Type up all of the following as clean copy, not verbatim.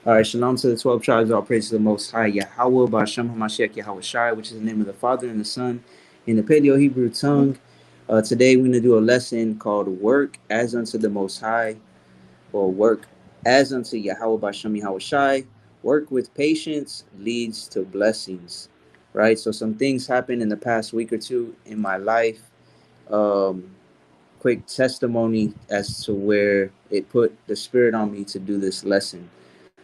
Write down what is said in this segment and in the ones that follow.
All right, shalom to the 12 tribes. All praise to the Most High, Yahweh, Ba'ashem HaMashiach, Yahweh Shai, which is the name of the Father and the Son in the Paleo Hebrew tongue. Today we're going to do a lesson called Work as unto the Most High, or Work as unto Yahweh, Ba'ashem Yahweh Shai. Work with patience leads to blessings, right? So some things happened in the past week or two in my life. Quick testimony as to where it put the spirit on me to do this lesson.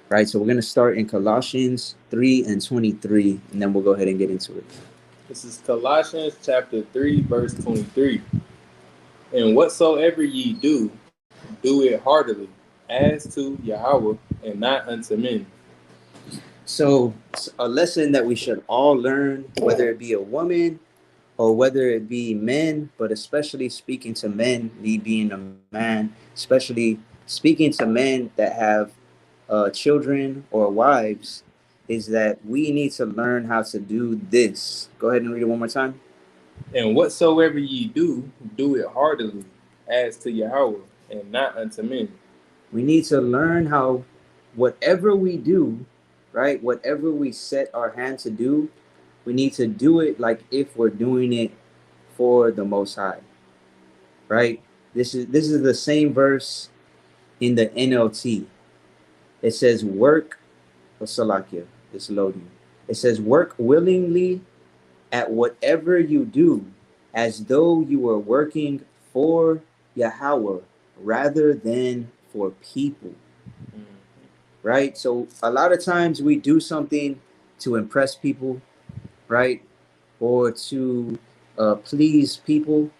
Right, so we're going to start in Colossians 3 and 23, and then we'll go ahead and get into it. This is Colossians chapter 3, verse 23. And whatsoever ye do, do it heartily, as to Yahweh, and not unto men. So, a lesson that we should all learn, whether it be a woman or whether it be men, but especially speaking to men, me being a man, especially speaking to men that have children or wives, is that we need to learn how to do this. Go ahead and read it one more time. And whatsoever ye do, do it heartily, as to Yahweh, and not unto men. We need to learn how whatever we do, right, whatever we set our hand to do, we need to do it like if we're doing it for the Most High, right? This is the same verse in the NLT. It says work, or Salakia, it's loading. It says work willingly at whatever you do as though you were working for Yahweh rather than for people. Right? So a lot of times we do something to impress people, right? Or to please people.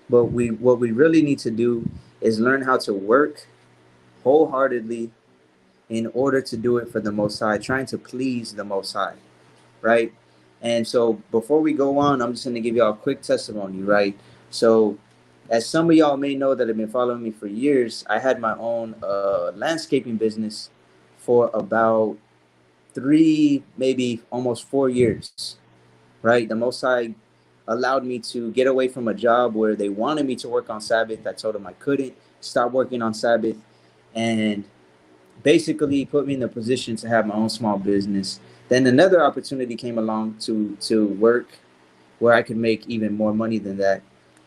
But what we really need to do is learn how to work wholeheartedly in order to do it for the Most High, trying to please the Most High, right? And so before we go on, I'm just going to give y'all a quick testimony, right? So as some of y'all may know that have been following me for years, I had my own landscaping business for about 3, maybe almost 4 years, right? The Most High allowed me to get away from a job where they wanted me to work on Sabbath. I told them I couldn't stop working on Sabbath, and basically put me in the position to have my own small business. Then another opportunity came along to work where I could make even more money than that.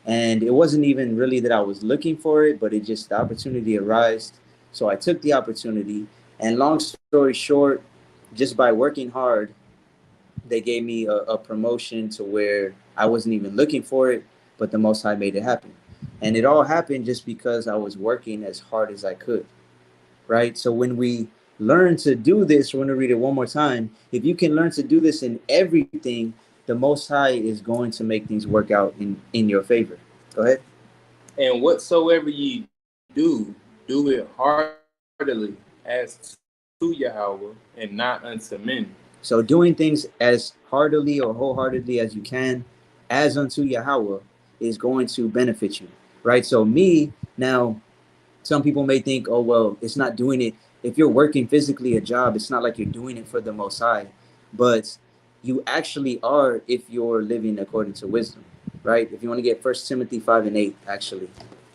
And it wasn't even really that I was looking for it, but it just, the opportunity arose. So I took the opportunity. And long story short, just by working hard, they gave me a promotion to where I wasn't even looking for it, but the Most High made it happen. And it all happened just because I was working as hard as I could. Right? So when we learn to do this, we're going to read it one more time. If you can learn to do this in everything, the Most High is going to make things work out in your favor. Go ahead. And whatsoever ye do, do it heartily, as to Yahweh, and not unto men. So doing things as heartily or wholeheartedly as you can, as unto Yahweh, is going to benefit you. Right? So me, now, some people may think, oh, well, it's not doing it. If you're working physically a job, it's not like you're doing it for the Most High. But you actually are if you're living according to wisdom, right? If you want to get 1 Timothy 5 and 8, actually,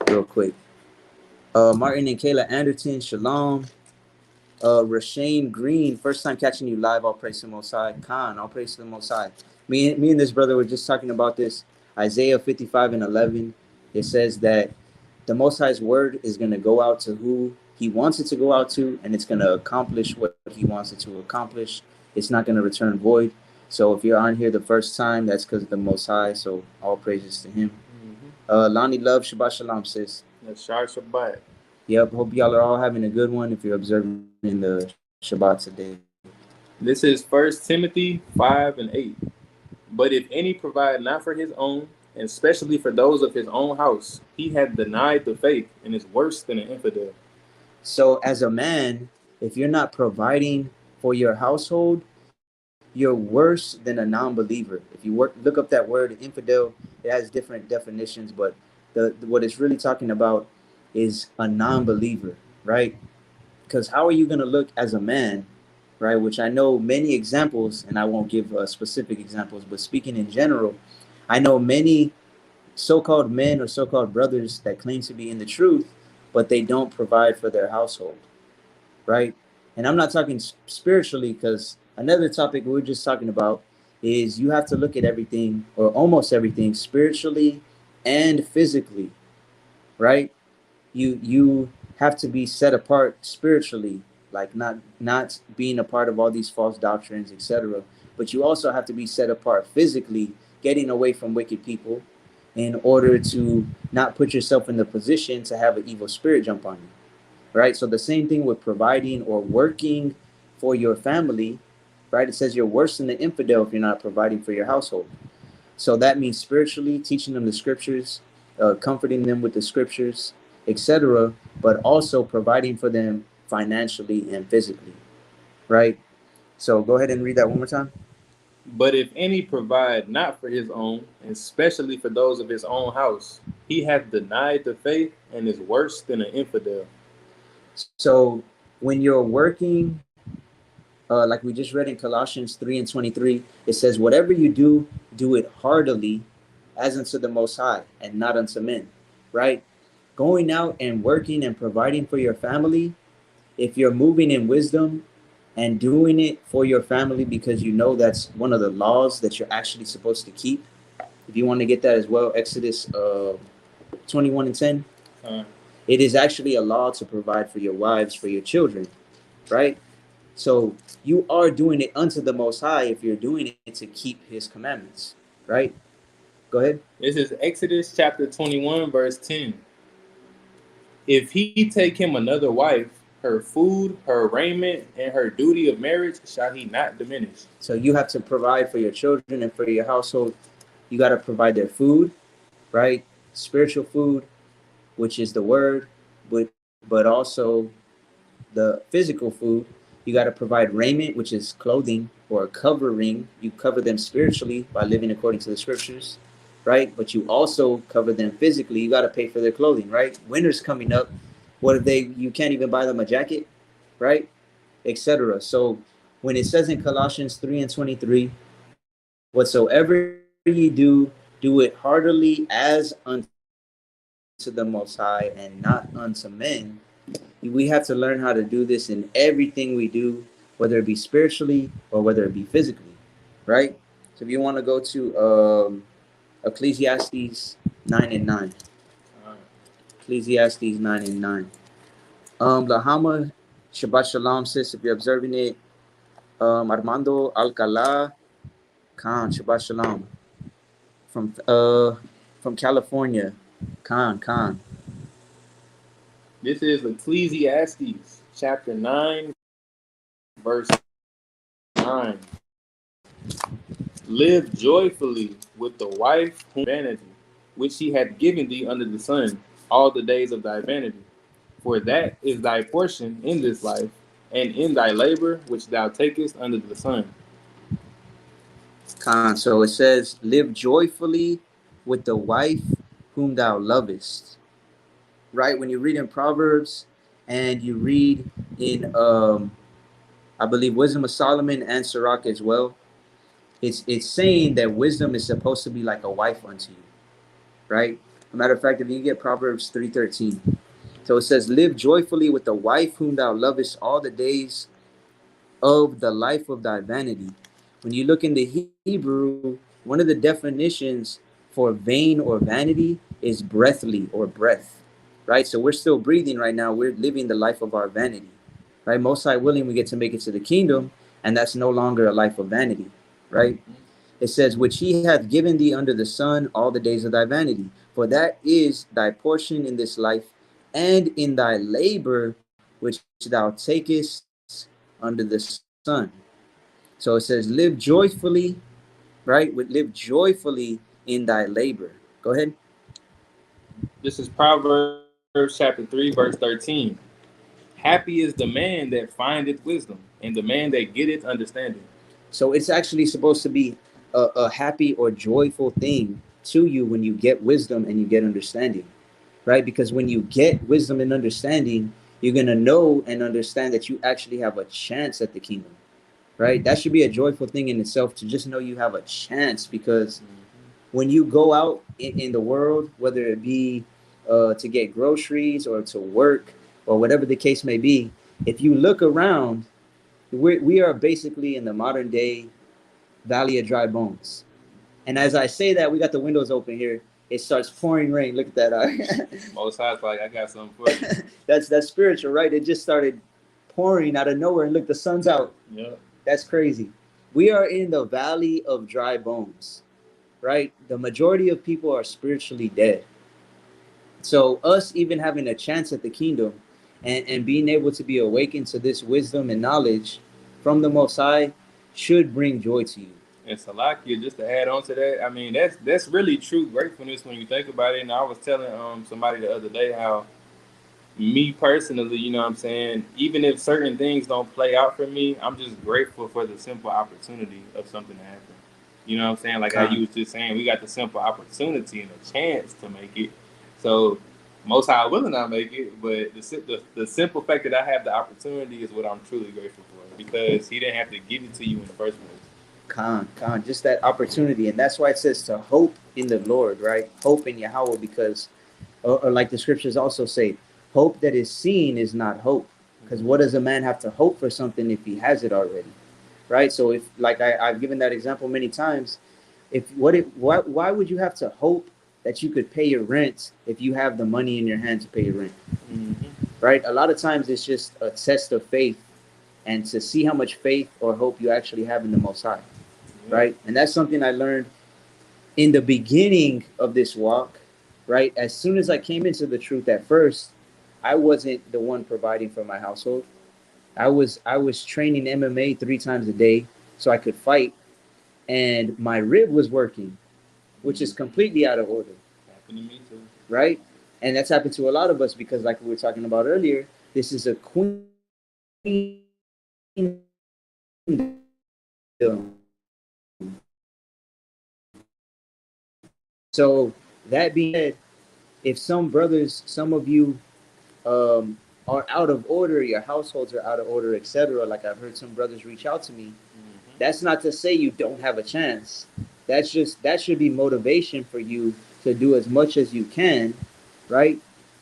real quick. Martin and Kayla Anderton, shalom. Rashane Green, first time catching you live, all praise to the Most High. Khan, all praise to the Most High. Me and this brother were just talking about this. Isaiah 55 and 11, it says that the Most High's word is going to go out to who he wants it to go out to, and it's going to accomplish what he wants it to accomplish. It's not going to return void. So if you're on here the first time, that's because of the Most High. So all praises to him. Lonnie Love, Shabbat Shalom, sis. Shar Shabbat. Yep, hope y'all are all having a good one if you're observing the Shabbat today. This is 1 Timothy 5 and 8. But if any provide not for his own, and especially for those of his own house, he hath denied the faith and is worse than an infidel. So as a man, if you're not providing for your household, you're worse than a non-believer. If you look up that word infidel, it has different definitions, but what it's really talking about is a non-believer, right? Because how are you going to look as a man, right? Which I know many examples, and I won't give specific examples, but speaking in general, I know many so-called men or so-called brothers that claim to be in the truth, but they don't provide for their household, right? And I'm not talking spiritually, because another topic we were just talking about is you have to look at everything, or almost everything, spiritually and physically, right? You have to be set apart spiritually, like not being a part of all these false doctrines, etc. But you also have to be set apart physically, getting away from wicked people, in order to not put yourself in the position to have an evil spirit jump on you, right? So the same thing with providing or working for your family, right? It says you're worse than the infidel if you're not providing for your household. So that means spiritually teaching them the scriptures, comforting them with the scriptures, etc., but also providing for them financially and physically, right? So go ahead and read that one more time. But if any provide not for his own, and especially for those of his own house, he hath denied the faith and is worse than an infidel. So when you're working, like we just read in Colossians 3 and 23, it says, whatever you do, do it heartily as unto the Most High and not unto men, right? Going out and working and providing for your family, if you're moving in wisdom and doing it for your family because you know that's one of the laws that you're actually supposed to keep. If you want to get that as well, Exodus 21 and 10, Uh, it is actually a law to provide for your wives, for your children, right? So you are doing it unto the Most High if you're doing it to keep His commandments, right? Go ahead. this is Exodus chapter 21, verse 10. If he take him another wife, her food, her raiment, and her duty of marriage shall he not diminish. So you have to provide for your children and for your household. You got to provide their food, right? Spiritual food, which is the word, but also the physical food. You got to provide raiment, which is clothing or covering. You cover them spiritually by living according to the scriptures, right? But you also cover them physically. You got to pay for their clothing, right? Winter's coming up. What if you can't even buy them a jacket, right? Etc. So when it says in Colossians 3 and 23, whatsoever ye do, do it heartily as unto the Most High and not unto men. We have to learn how to do this in everything we do, whether it be spiritually or whether it be physically, right? So if you want to go to Ecclesiastes 9 and 9. Uh, Ecclesiastes 9 and 9. Lahama, Shabbat Shalom, sis, if you're observing it. Armando Alcala Khan, Shabbat Shalom. From California. Khan. this is Ecclesiastes chapter 9, verse 9. Live joyfully with the wife whom vanity, which he hath given thee under the sun, all the days of thy vanity. For that is thy portion in this life, and in thy labor which thou takest under the sun. Khan. So it says, live joyfully with the wife whom thou lovest. Right? When you read in Proverbs and you read in I believe Wisdom of Solomon and Sirach as well, it's saying that wisdom is supposed to be like a wife unto you, right? A matter of fact, if you get Proverbs 3:13, so it says, live joyfully with the wife whom thou lovest all the days of the life of thy vanity. When you look in the Hebrew, one of the definitions for vain or vanity is breathly or breath, right? So we're still breathing right now. We're living the life of our vanity, right? Most high willing, we get to make it to the kingdom, and that's no longer a life of vanity, right? It says, which he hath given thee under the sun all the days of thy vanity. For that is thy portion in this life, and in thy labor which thou takest under the sun. So it says, live joyfully, right? Live joyfully in thy labor. Go ahead. This is Proverbs chapter 3, verse 13. Happy is the man that findeth wisdom, and the man that getteth understanding. So it's actually supposed to be a happy or joyful thing to you when you get wisdom and you get understanding, right? Because when you get wisdom and understanding, you're going to know and understand that you actually have a chance at the kingdom, right? That should be a joyful thing in itself, to just know you have a chance. Because when you go out in the world, whether it be to get groceries or to work or whatever the case may be, If you look around, we are basically in the modern day valley of dry bones. And as I say that, we got the windows open here. It starts pouring rain. Look at that. Most High's like, I got something for you. That's spiritual, right? It just started pouring out of nowhere, and look, the sun's out. Yeah. That's crazy. We are in the valley of dry bones, right? The majority of people are spiritually dead. So us even having a chance at the kingdom and being able to be awakened to this wisdom and knowledge from the Most High should bring joy to you. And Salakia, just to add on to that, I mean that's really true gratefulness when you think about it. And I was telling somebody the other day how me personally, you know what I'm saying, even if certain things don't play out for me, I'm just grateful for the simple opportunity of something to happen. You know what I'm saying? Like how you was just saying, we got the simple opportunity and a chance to make it. So most high will not make it, but the simple fact that I have the opportunity is what I'm truly grateful for because he didn't have to give it to you in the first place. Just that opportunity. And that's why it says to hope in the Lord, right? Hope in Yahweh, because, or like the scriptures also say, hope that is seen is not hope. Because what does a man have to hope for something if he has it already? Right? So if, like I've given that example many times, why would you have to hope that you could pay your rent if you have the money in your hand to pay your rent? Mm-hmm. Right? A lot of times it's just a test of faith and to see how much faith or hope you actually have in the Most High. Right? And that's something I learned in the beginning of this walk. Right? As soon as I came into the truth at first, I wasn't the one providing for my household. I was training MMA 3 times a day so I could fight, and my rib was working, which is completely out of order. Happened to me too. Right? And that's happened to a lot of us because, like we were talking about earlier, this is a so that being said, if some brothers, some of you are out of order, your households are out of order, etc. Like I've heard some brothers reach out to me. That's not to say you don't have a chance. That should be motivation for you to do as much as you can, right?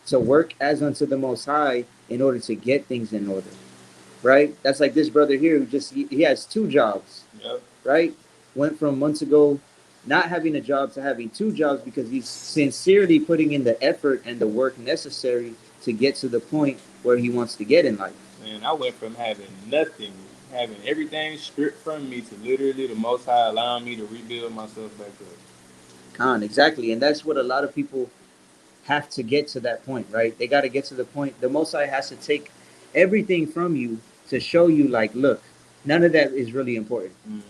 To work as unto the Most High in order to get things in order, right? That's like this brother here who just he has 2 jobs, Yep. right? Went from months ago not having a job to having 2 jobs because he's sincerely putting in the effort and the work necessary to get to the point where he wants to get in life. Man, I went from having nothing, having everything stripped from me to literally the Most High allowing me to rebuild myself back up. Exactly. And that's what a lot of people have to get to that point, right? They got to get to the point. The Most High has to take everything from you to show you, like, look, none of that is really important. Mm-hmm.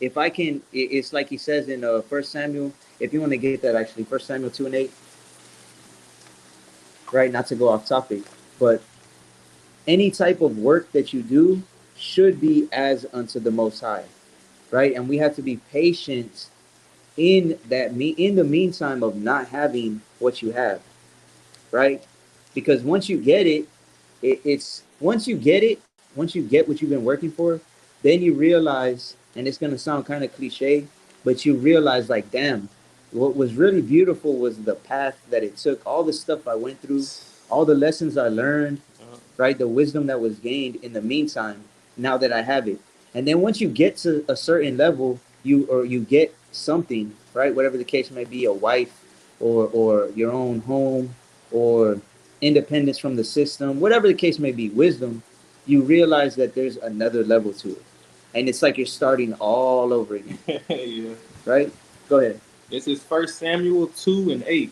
If I can, it's like he says in First Samuel. If you want to get that, actually, First Samuel 2:8, right? Not to go off topic, but any type of work that you do should be as unto the Most High, right? And we have to be patient in the meantime of not having what you have, right? Because once you get it, it's once you get what you've been working for, then you realize, and it's gonna sound kind of cliche, but you realize, like, damn, what was really beautiful was the path that it took, all the stuff I went through, all the lessons I learned, right? The wisdom that was gained in the meantime, now that I have it. And then once you get to a certain level, you get something, right? Whatever the case may be, a wife or your own home or independence from the system, whatever the case may be, wisdom, you realize that there's another level to it. And it's like you're starting all over again. Yeah. Right? Go ahead. This is First Samuel 2:8.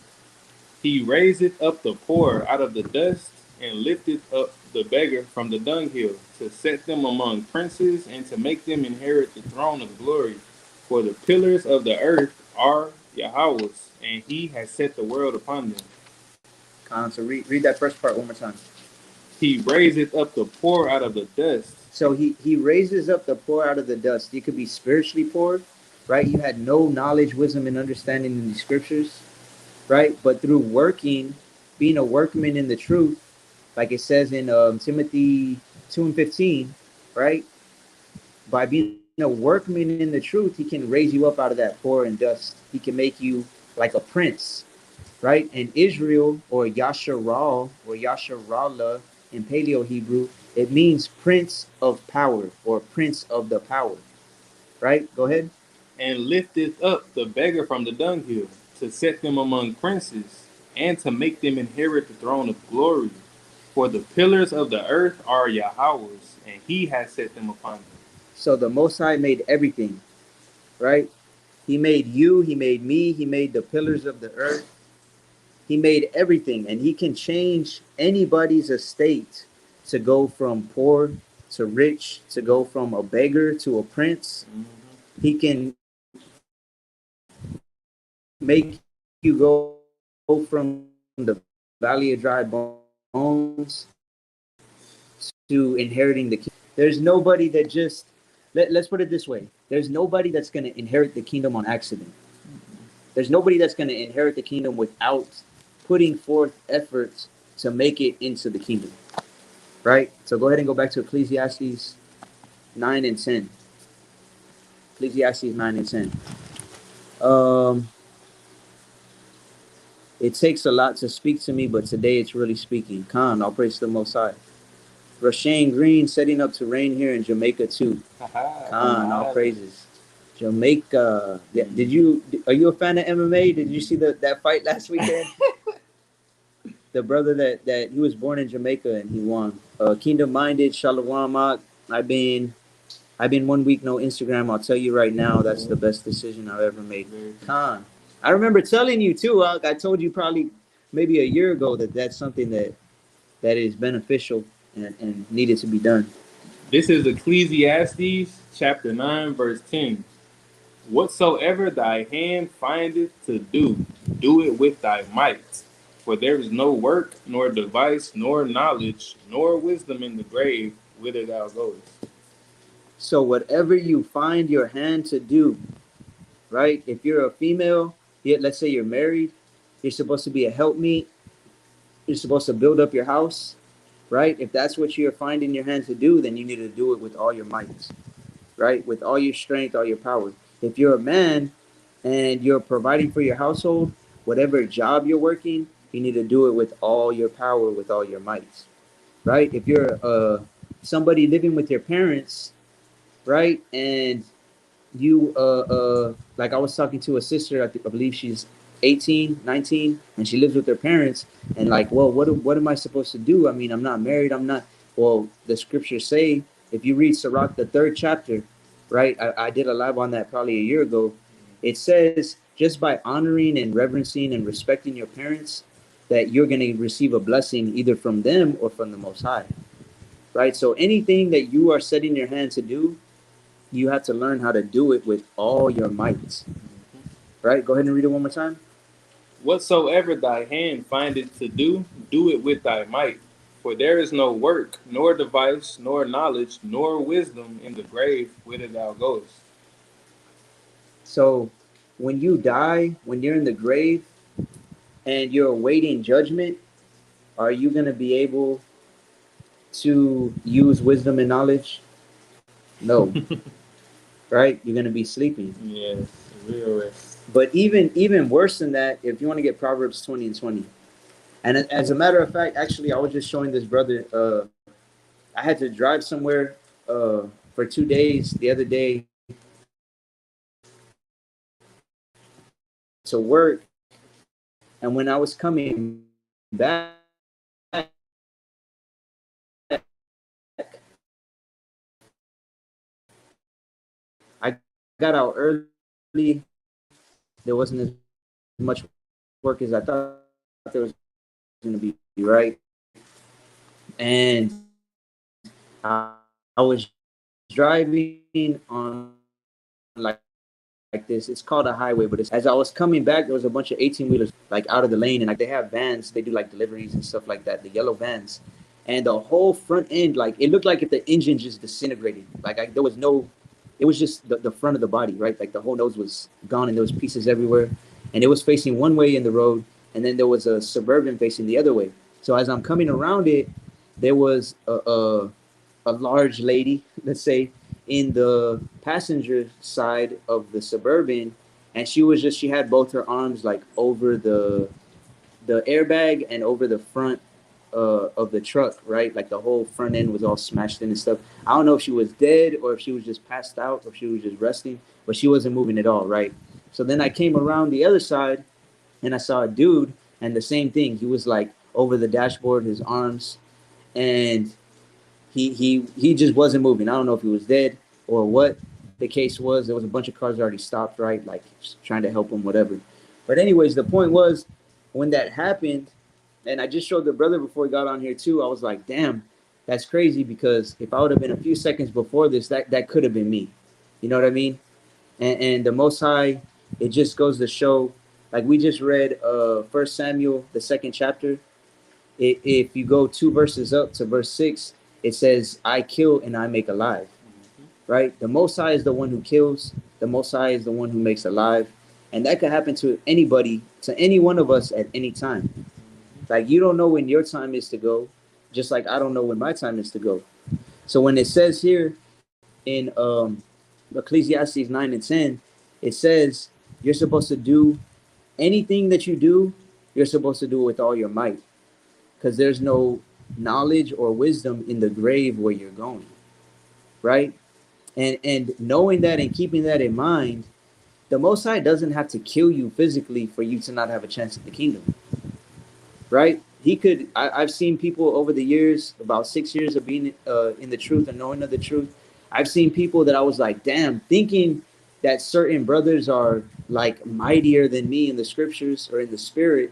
He raiseth up the poor out of the dust and lifteth up the beggar from the dunghill to set them among princes and to make them inherit the throne of glory. For the pillars of the earth are Yahweh's, and he has set the world upon them. So read that first part one more time. He raiseth up the poor out of the dust. So he raises up the poor out of the dust. You could be spiritually poor, right? You had no knowledge, wisdom, and understanding in the scriptures, right? But through working, being a workman in the truth, like it says in Timothy 2:15, right? By being a workman in the truth, he can raise you up out of that poor and dust. He can make you like a prince, right? And Israel, or Yasharal or Yasharallah in Paleo Hebrew, It means prince of power or prince of the power, right? Go ahead. And lifteth up the beggar from the dunghill, to set them among princes, and to make them inherit the throne of glory. For the pillars of the earth are Yahweh's, and he has set them upon them. So the Most High made everything, right? He made you, he made me, he made the pillars of the earth, he made everything, and he can change anybody's estate to go from poor to rich, to go from a beggar to a prince. Mm-hmm. He can make you go from the valley of dry bones to inheriting the kingdom. There's nobody that just let's put it this way. There's nobody that's going to inherit the kingdom on accident. There's nobody that's going to inherit the kingdom without putting forth efforts to make it into the kingdom. Right? So go ahead and go back to Ecclesiastes 9 and 10. Ecclesiastes 9 and 10. Um, it takes a lot to speak to me, but today it's really speaking. Khan, all praise to the Most High. Rashane Green setting up to rain here in Jamaica too. Khan, all praises. Jamaica. Yeah, did you? Are you a fan of MMA? Did you see that fight last weekend? The brother that he was born in Jamaica and he won. Kingdom minded, Shalom. I've been 1 week no Instagram. I'll tell you right now, that's the best decision I've ever made. Khan, I remember telling you too. I told you probably maybe a year ago that that's something that is beneficial and needed to be done. This is Ecclesiastes chapter 9, verse 10. Whatsoever thy hand findeth to do, do it with thy might. For there is no work, nor device, nor knowledge, nor wisdom in the grave whither thou goest. So whatever you find your hand to do, right? If you're a female, let's say you're married, you're supposed to be a helpmeet. You're supposed to build up your house, right? If that's what you're finding your hand to do, then you need to do it with all your might, right? With all your strength, all your power. If you're a man and you're providing for your household, whatever job you're working, you need to do it with all your power, with all your might, right? If you're somebody living with your parents, right, and you like I was talking to a sister, I believe she's 18, 19, and she lives with her parents, and like, well, what am I supposed to do? I mean, I'm not married, I'm not. Well, the scriptures say, if you read Sirach, the 3rd chapter, right, I did a live on that probably a year ago. It says just by honoring and reverencing and respecting your parents, that you're going to receive a blessing either from them or from the Most High, right? So anything that you are setting your hand to do, you have to learn how to do it with all your might. Right? Go ahead and read it one more time. Whatsoever thy hand findeth to do, do it with thy might. For there is no work, nor device, nor knowledge, nor wisdom in the grave whither thou goest. So when you die, when you're in the grave and you're awaiting judgment, are you going to be able to use wisdom and knowledge? No. Right? You're going to be sleeping. Yes, real rest. But even worse than that, if you want to get Proverbs 20 and 20. And as a matter of fact, actually, I was just showing this brother. I had to drive somewhere for 2 days the other day to work, and when I was coming back, I got out early. There wasn't as much work as I thought there was going to be, right? And I was driving on like this. It's called a highway, but as I was coming back, there was a bunch of 18-wheelers like out of the lane, and like they have vans. They do like deliveries and stuff like that. The yellow vans, and the whole front end, like it looked like if the engine just disintegrated. There was no, it was just the front of the body, right? Like the whole nose was gone, and there was pieces everywhere, and it was facing one way in the road, and then there was a Suburban facing the other way. So as I'm coming around it, there was a large lady, let's say, in the passenger side of the Suburban, and she had both her arms like over the airbag and over the front of the truck, right? Like the whole front end was all smashed in and stuff. I don't know if she was dead or if she was just passed out or if she was just resting, but she wasn't moving at all, right? So then I came around the other side and I saw a dude, and the same thing. He was like over the dashboard, his arms, and he just wasn't moving. I don't know if he was dead or what the case was. There was a bunch of cars already stopped, right? Like trying to help him, whatever. But anyways, the point was when that happened, and I just showed the brother before he got on here too. I was like, damn, that's crazy because if I would have been a few seconds before this, that could have been me. You know what I mean? And the Most High, it just goes to show, like we just read, First Samuel, the second chapter. If you go 2 verses up to verse 6, it says, "I kill and I make alive." Right? The Most High is the one who kills. The Most High is the one who makes alive, and that could happen to anybody, to any one of us at any time. Like you don't know when your time is to go, just like I don't know when my time is to go. So when it says here in Ecclesiastes 9 and 10, it says you're supposed to do anything that you do. You're supposed to do it with all your might, because there's no knowledge or wisdom in the grave where you're going, right? And knowing that and keeping that in mind, the Most High doesn't have to kill you physically for you to not have a chance at the kingdom, right? He could. I've seen people over the years, about 6 years of being in the truth and knowing of the truth. I've seen people that I was like, damn, thinking that certain brothers are like mightier than me in the scriptures or in the spirit,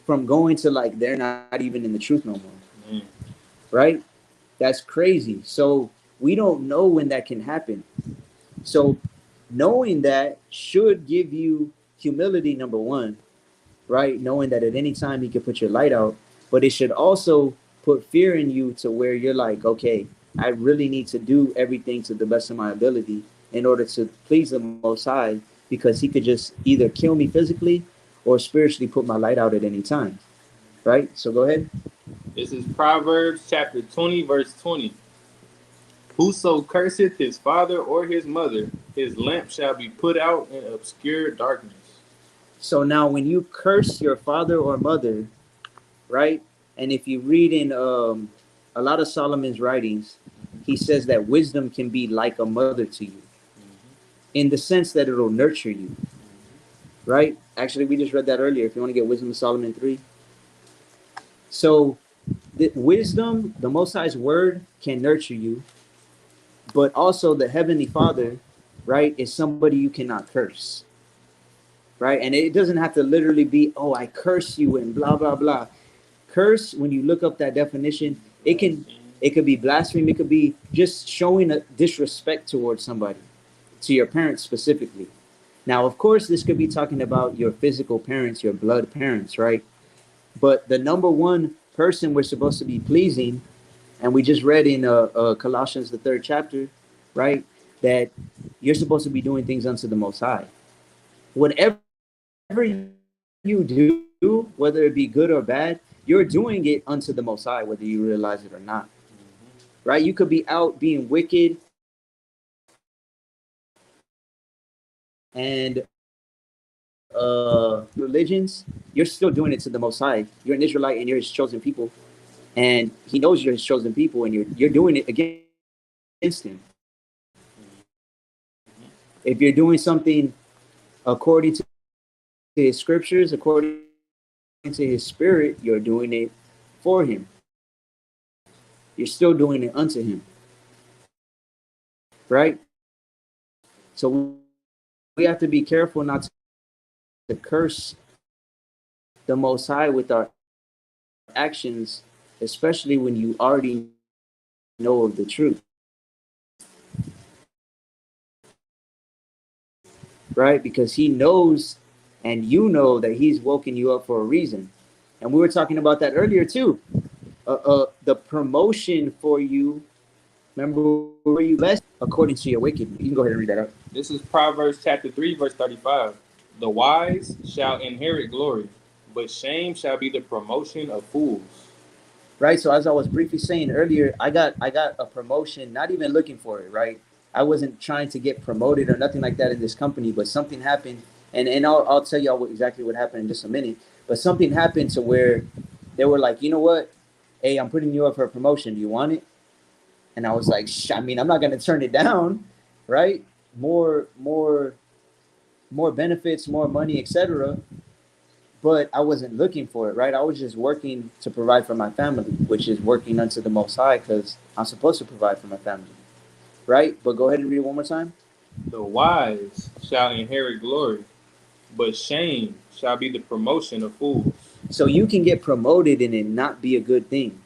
from going to like they're not even in the truth no more, right? That's crazy. So we don't know when that can happen. So knowing that should give you humility, number one, right? Knowing that at any time he could put your light out, but it should also put fear in you to where you're like, okay, I really need to do everything to the best of my ability in order to please the Most High, because he could just either kill me physically or spiritually put my light out at any time, right? So go ahead. This is Proverbs chapter 20, verse 20. Whoso curseth his father or his mother, his lamp shall be put out in obscure darkness. So now when you curse your father or mother, right? And if you read in a lot of Solomon's writings, he says that wisdom can be like a mother to you, in the sense that it'll nurture you, right? Actually, we just read that earlier. If you want to get wisdom of Solomon 3. So the wisdom, the Most High's word can nurture you, but also the Heavenly Father, right, is somebody you cannot curse, right? And it doesn't have to literally be, oh, I curse you and blah, blah, blah. Curse, when you look up that definition, it could be blasphemy. It could be just showing a disrespect towards somebody, to your parents specifically. Now, of course, this could be talking about your physical parents, your blood parents, right? But the number one person we're supposed to be pleasing, and we just read in Colossians, the third chapter, right, that you're supposed to be doing things unto the Most High. Whatever you do, whether it be good or bad, you're doing it unto the Most High, whether you realize it or not, right? You could be out being wicked and religions, you're still doing it to the Most High. You're an Israelite and you're his chosen people, and he knows you're his chosen people, and you're doing it against him. If you're doing something according to his scriptures, according to his spirit, you're doing it for him. You're still doing it unto him, right? So we have to be careful not to curse the Most High with our actions, especially when you already know of the truth, right? Because he knows, and you know that he's woken you up for a reason. And we were talking about that earlier too. The promotion for you, remember where you blessed according to your wickedness. You can go ahead and read that out. This is Proverbs chapter 3, verse 35. The wise shall inherit glory, but shame shall be the promotion of fools. Right. So as I was briefly saying earlier, I got a promotion, not even looking for it, right? I wasn't trying to get promoted or nothing like that in this company, but something happened, and I'll tell y'all exactly what happened in just a minute. But something happened to where they were like, you know what? hey, I'm putting you up for a promotion. Do you want it? And I was like, I mean, I'm not gonna turn it down, right? More benefits, more money, etc. But I wasn't looking for it, right? I was just working to provide for my family, which is working unto the Most High, because I'm supposed to provide for my family, right? But go ahead and read it one more time. The wise shall inherit glory, but shame shall be the promotion of fools. So you can get promoted and it not be a good thing.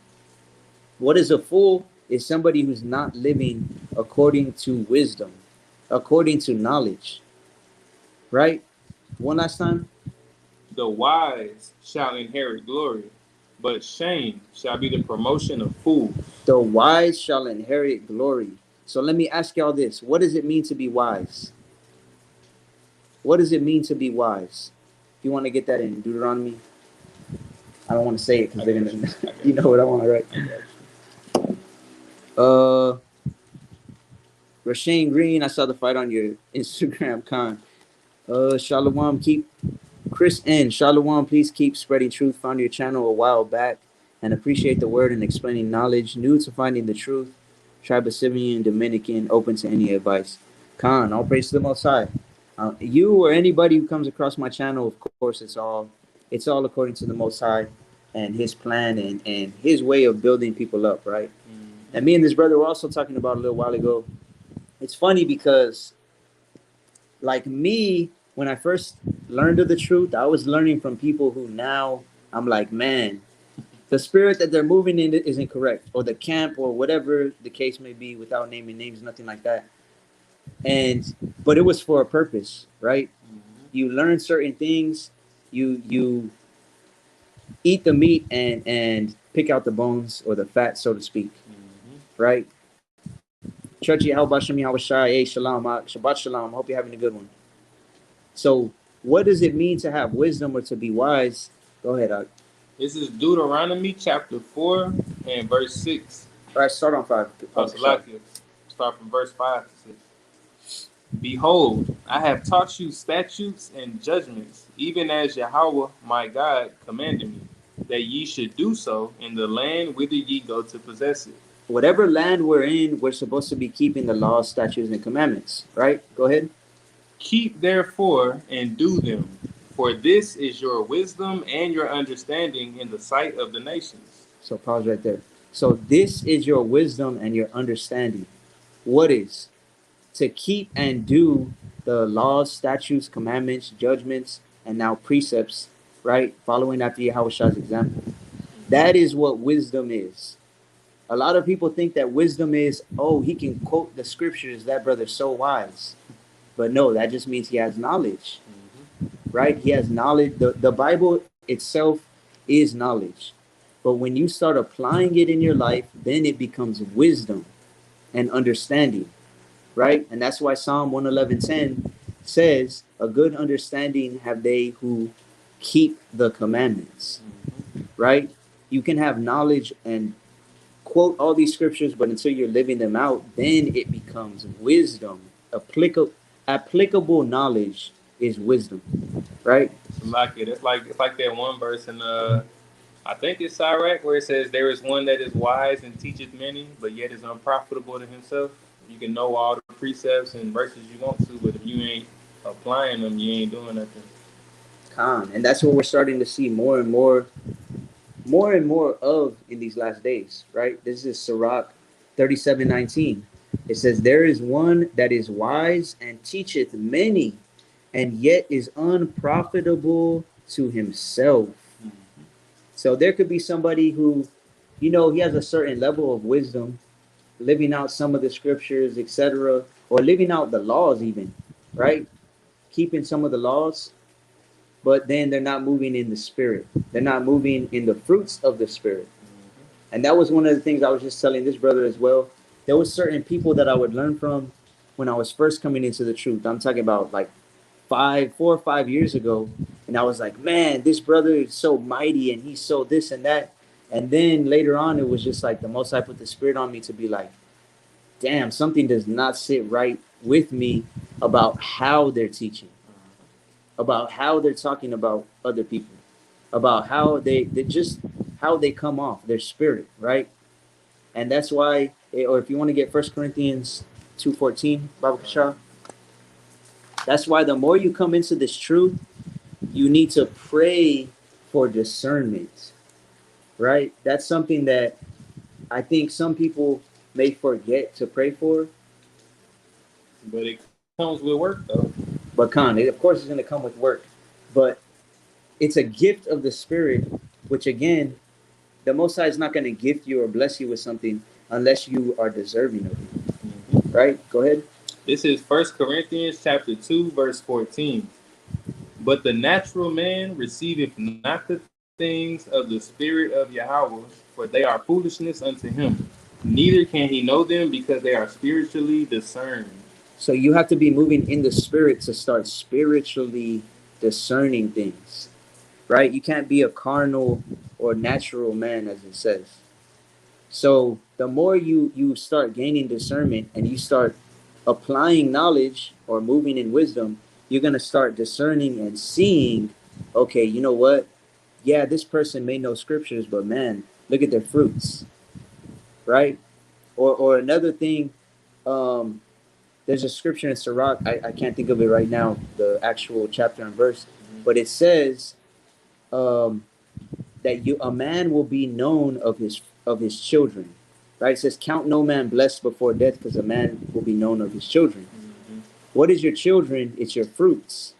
What is a fool? Is somebody who's not living according to wisdom, according to knowledge, right? One last time. The wise shall inherit glory, but shame shall be the promotion of fools. The wise shall inherit glory. So let me ask y'all this. What does it mean to be wise? What does it mean to be wise? If you want to get that in Deuteronomy, I don't want to say it because they're going to, you know what I want to write. Uh, Rashane Green, I saw the fight on your Instagram, Khan. Shalom, keep Chris N. Shalom, please keep spreading truth. Found your channel a while back and appreciate the word and explaining knowledge. New to finding the truth. Tribal Dominican, open to any advice. Khan, all praise to the Most High. You or anybody who comes across my channel, of course, it's all according to the Most High and His plan and His way of building people up, right? And me and this brother were also talking about a little while ago. It's funny because, like me, when I first learned of the truth, I was learning from people who now I'm like, man, the spirit that they're moving in isn't correct, or the camp, or whatever the case may be, without naming names, nothing like that. And but it was for a purpose, right? You learn certain things, you eat the meat and pick out the bones or the fat, so to speak, right? Churchy, how about Shemi, how Shai, hey, shalom, Shabbat shalom. Hope you're having a good one. So, what does it mean to have wisdom or to be wise? Go ahead, Ak. This is Deuteronomy chapter 4 and verse 6. All right, start on 5. Salakia. Start from verse 5 to 6. Behold, I have taught you statutes and judgments, even as Yahweh my God commanded me, that ye should do so in the land whither ye go to possess it. Whatever land we're in, we're supposed to be keeping the laws, statutes, and commandments, right? Go ahead. Keep therefore and do them, for this is your wisdom and your understanding in the sight of the nations. So pause right there. So this is your wisdom and your understanding. What is? To keep and do the laws, statutes, commandments, judgments, and now precepts, right? Following after Yahweh's example. That is what wisdom is. A lot of people think that wisdom is, oh, he can quote the scriptures. That brother's so wise. But no, that just means he has knowledge, right? He has knowledge. The Bible itself is knowledge. But when you start applying it in your life, then it becomes wisdom and understanding, right? And that's why Psalm 111:10 says, a good understanding have they who keep the commandments, right? You can have knowledge and quote all these scriptures, but until you're living them out, then it becomes wisdom. Applicable knowledge is wisdom, right? It's like that one verse in I think it's Sirach where it says, there is one that is wise and teacheth many, but yet is unprofitable to himself. You can know all the precepts and verses you want to, but if you ain't applying them, you ain't doing nothing. And that's what we're starting to see more and more of in these last days, right? This is Sirach 37:19. It says, there is one that is wise and teacheth many, and yet is unprofitable to himself. So there could be somebody who, he has a certain level of wisdom, living out some of the scriptures, etc., or living out the laws even, right? Keeping some of the laws, but then they're not moving in the spirit. They're not moving in the fruits of the spirit. And that was one of the things I was just telling this brother as well. There was certain people that I would learn from when I was first coming into the truth. I'm talking about like 4 or 5 years ago. And I was like, man, this brother is so mighty and he's so this and that. And then later on, it was just like the Most High put the spirit on me to be like, damn, something does not sit right with me about how they're teaching, about how they're talking about other people, about how they just how they come off their spirit, right? And that's why, or if you want to get 1 Corinthians 2:14, Baba Kasha, that's why the more you come into this truth, you need to pray for discernment, right? That's something that I think some people may forget to pray for. But it comes with work, though. But it of course is going to come with work, but it's a gift of the Spirit, which again, the Most High is not going to gift you or bless you with something unless you are deserving of it. Mm-hmm. Right? Go ahead. This is 1 Corinthians chapter 2, verse 14. But the natural man receiveth not the things of the Spirit of Yahweh, for they are foolishness unto him. Neither can he know them because they are spiritually discerned. So you have to be moving in the Spirit to start spiritually discerning things. Right? You can't be a carnal or natural man, as it says. So the more you start gaining discernment and you start applying knowledge or moving in wisdom, you're gonna start discerning and seeing, okay, you know what? Yeah, this person may know scriptures, but man, look at their fruits, right? Or another thing, um, there's a scripture in Sirach, I can't think of it right now, the actual chapter and verse, but it says, um, that you a man will be known of his children, right? It says, "Count no man blessed before death, because a man will be known of his children." Mm-hmm. What is your children? It's your fruits,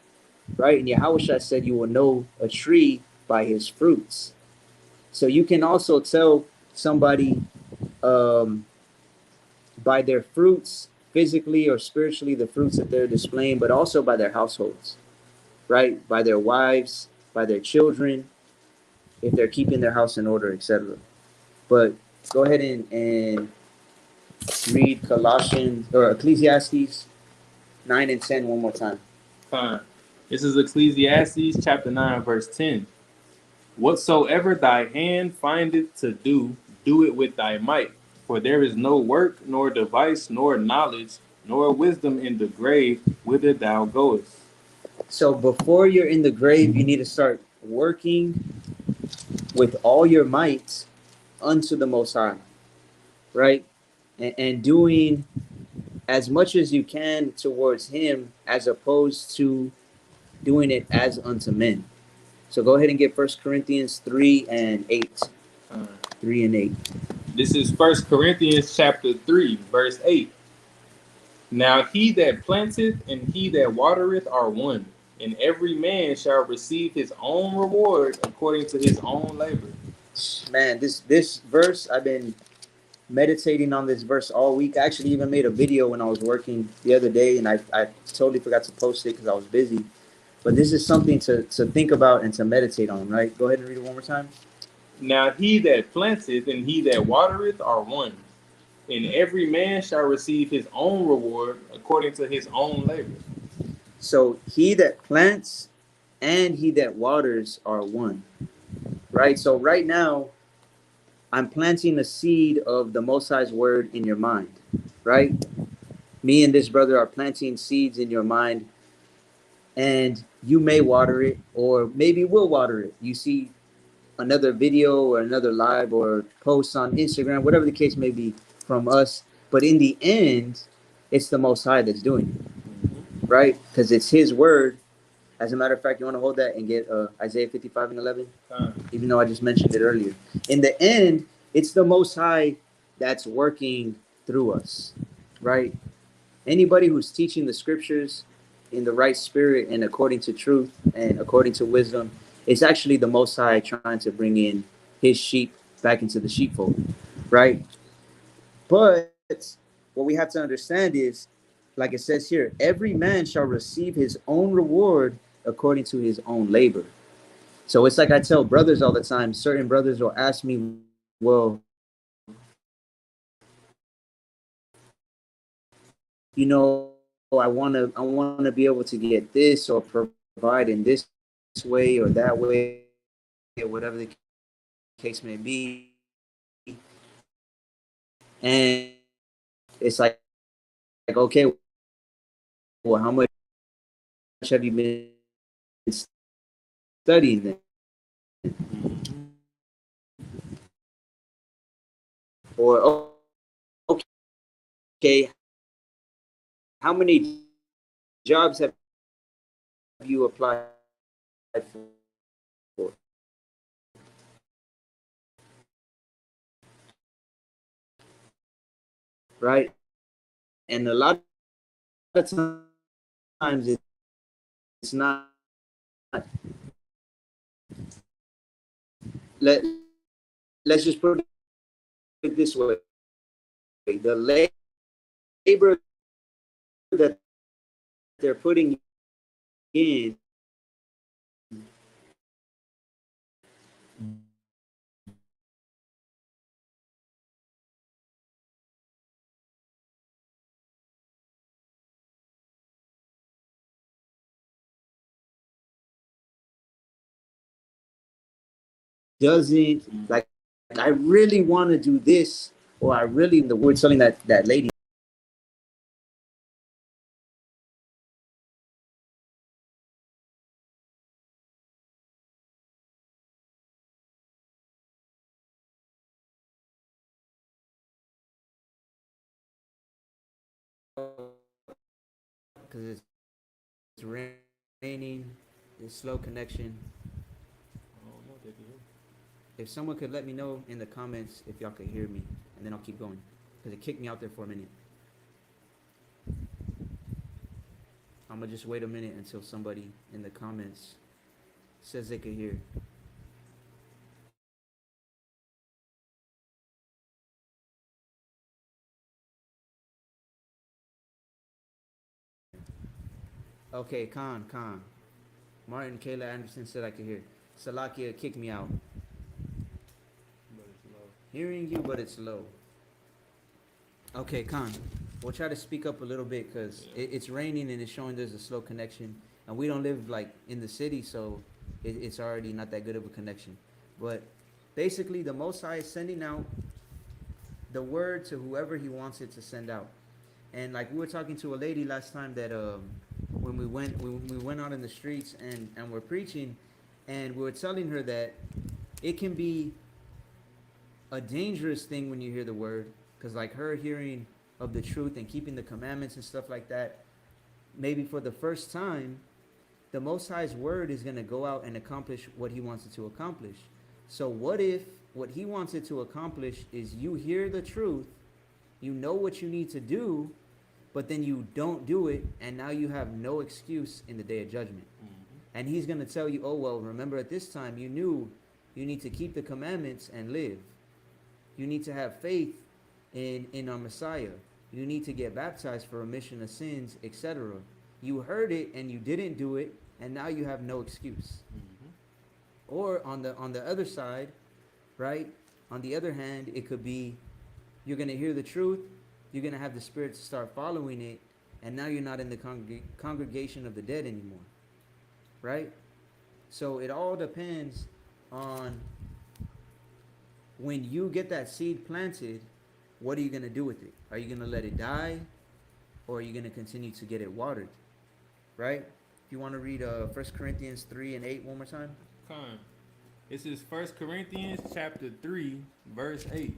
right? And Yahushua said, "You will know a tree by his fruits." So you can also tell somebody um, by their fruits, physically or spiritually, the fruits that they're displaying, but also by their households, right? By their wives, by their children, if they're keeping their house in order, etc. But go ahead and read Colossians or Ecclesiastes 9 and 10 one more time. Fine. This is Ecclesiastes chapter 9, verse 10. Whatsoever thy hand findeth to do, do it with thy might. For there is no work, nor device, nor knowledge, nor wisdom in the grave whither thou goest. So before you're in the grave, you need to start working with all your might unto the Most High, right? And doing as much as you can towards Him as opposed to doing it as unto men. So go ahead and get 1 Corinthians 3 and 8. 3 and 8. This is 1 Corinthians chapter 3, verse 8. Now he that planteth and he that watereth are one, and every man shall receive his own reward according to his own labor. Man, this verse, I've been meditating on this verse all week. I actually even made a video when I was working the other day, and I totally forgot to post it because I was busy. But this is something to think about and to meditate on, right? Go ahead and read it one more time. Now he that planteth and he that watereth are one, and every man shall receive his own reward according to his own labor. So he that plants and he that waters are one, right? So right now, I'm planting a seed of the Most High's word in your mind, right? Me and this brother are planting seeds in your mind, and you may water it, or maybe we'll water it. You see another video or another live or post on Instagram, whatever the case may be from us. But in the end, it's the Most High that's doing it, right? Because it's His word. As a matter of fact, you want to hold that and get Isaiah 55 and 11, even though I just mentioned it earlier. In the end, it's the Most High that's working through us, right? Anybody who's teaching the scriptures in the right spirit and according to truth and according to wisdom, it's actually the Most High trying to bring in His sheep back into the sheepfold, right? But what we have to understand is, like it says here, every man shall receive his own reward according to his own labor. So it's like I tell brothers all the time. Certain brothers will ask me, well, you know, I want to be able to get this or provide in this way or that way or whatever the case may be. And it's like okay, well, how much have you been studying then? Right? How much have you been reading? How much have you been praying? How much have you been fasting? How much have you been, you know, doing this? How much have you been, you know, doing that? And it's like, okay, well, how much have you been studying then? Right? How much have you been reading? How much have you been fasting? How much have you been Or okay, how many jobs have you applied for? Right? And a lot of times it's not. Let's just put it this way: the labor that they're putting doesn't like I really want to do this, or I really the word telling that lady. Because it's raining, it's slow connection. I don't know if they can hear. If someone could let me know in the comments if y'all could hear me, and then I'll keep going. Because it kicked me out there for a minute. I'm gonna just wait a minute until somebody in the comments says they could hear. Okay, Khan. Martin Kayla Anderson said I could hear. Salakia kicked me out. But it's low. Hearing you, but it's low. Okay, Khan. We'll try to speak up a little bit because Yeah. it's raining and it's showing there's a slow connection, and we don't live like in the city, so it's already not that good of a connection. But basically, the Most High is sending out the word to whoever He wants it to send out. And like we were talking to a lady last time that when we went out in the streets and we're preaching, and we were telling her that it can be a dangerous thing when you hear the word, because like her hearing of the truth and keeping the commandments and stuff like that, maybe for the first time, the Most High's word is going to go out and accomplish what He wants it to accomplish. So what if what He wants it to accomplish is you hear the truth, you know what you need to do, but then you don't do it, and now you have no excuse in the day of judgment. Mm-hmm. And He's going to tell you, oh, well, remember at this time you knew you need to keep the commandments and live. You need to have faith in our Messiah. You need to get baptized for remission of sins, etc. You heard it and you didn't do it, and now you have no excuse. Mm-hmm. Or on the other side, right? On the other hand, it could be you're gonna hear the truth, you're gonna have the Spirit to start following it, and now you're not in the congregation of the dead anymore, right? So it all depends on when you get that seed planted, what are you going to do with it? Are you going to let it die, or are you going to continue to get it watered? Right? If you want to read 1 Corinthians 3 and 8 one more time. Con. This is 1 Corinthians chapter 3, verse 8.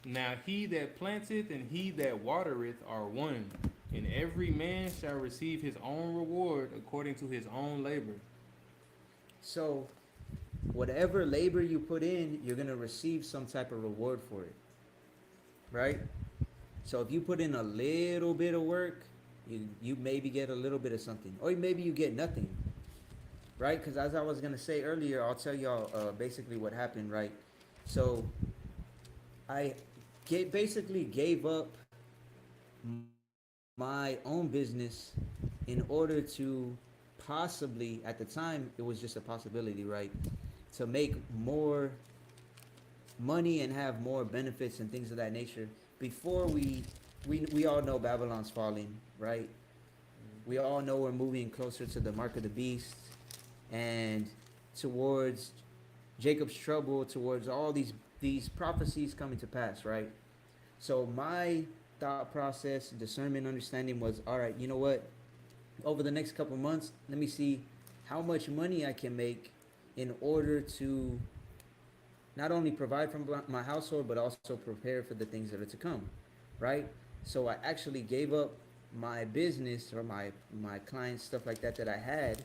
Now he that planteth and he that watereth are one, and every man shall receive his own reward according to his own labor. So, whatever labor you put in, you're going to receive some type of reward for it. Right? So, if you put in a little bit of work, you maybe get a little bit of something, or maybe you get nothing. Right? Because as I was going to say earlier, I'll tell y'all basically what happened, right? So, I basically gave up my own business in order to possibly, at the time, it was just a possibility, right? To make more money and have more benefits and things of that nature. Before we all know Babylon's falling, right? We all know we're moving closer to the mark of the beast and towards Jacob's trouble, towards all these prophecies coming to pass, right? So my thought process, discernment, understanding was, all right, you know what? Over the next couple months, let me see how much money I can make in order to not only provide for my household, but also prepare for the things that are to come, right? So I actually gave up my business or my clients, stuff like that I had,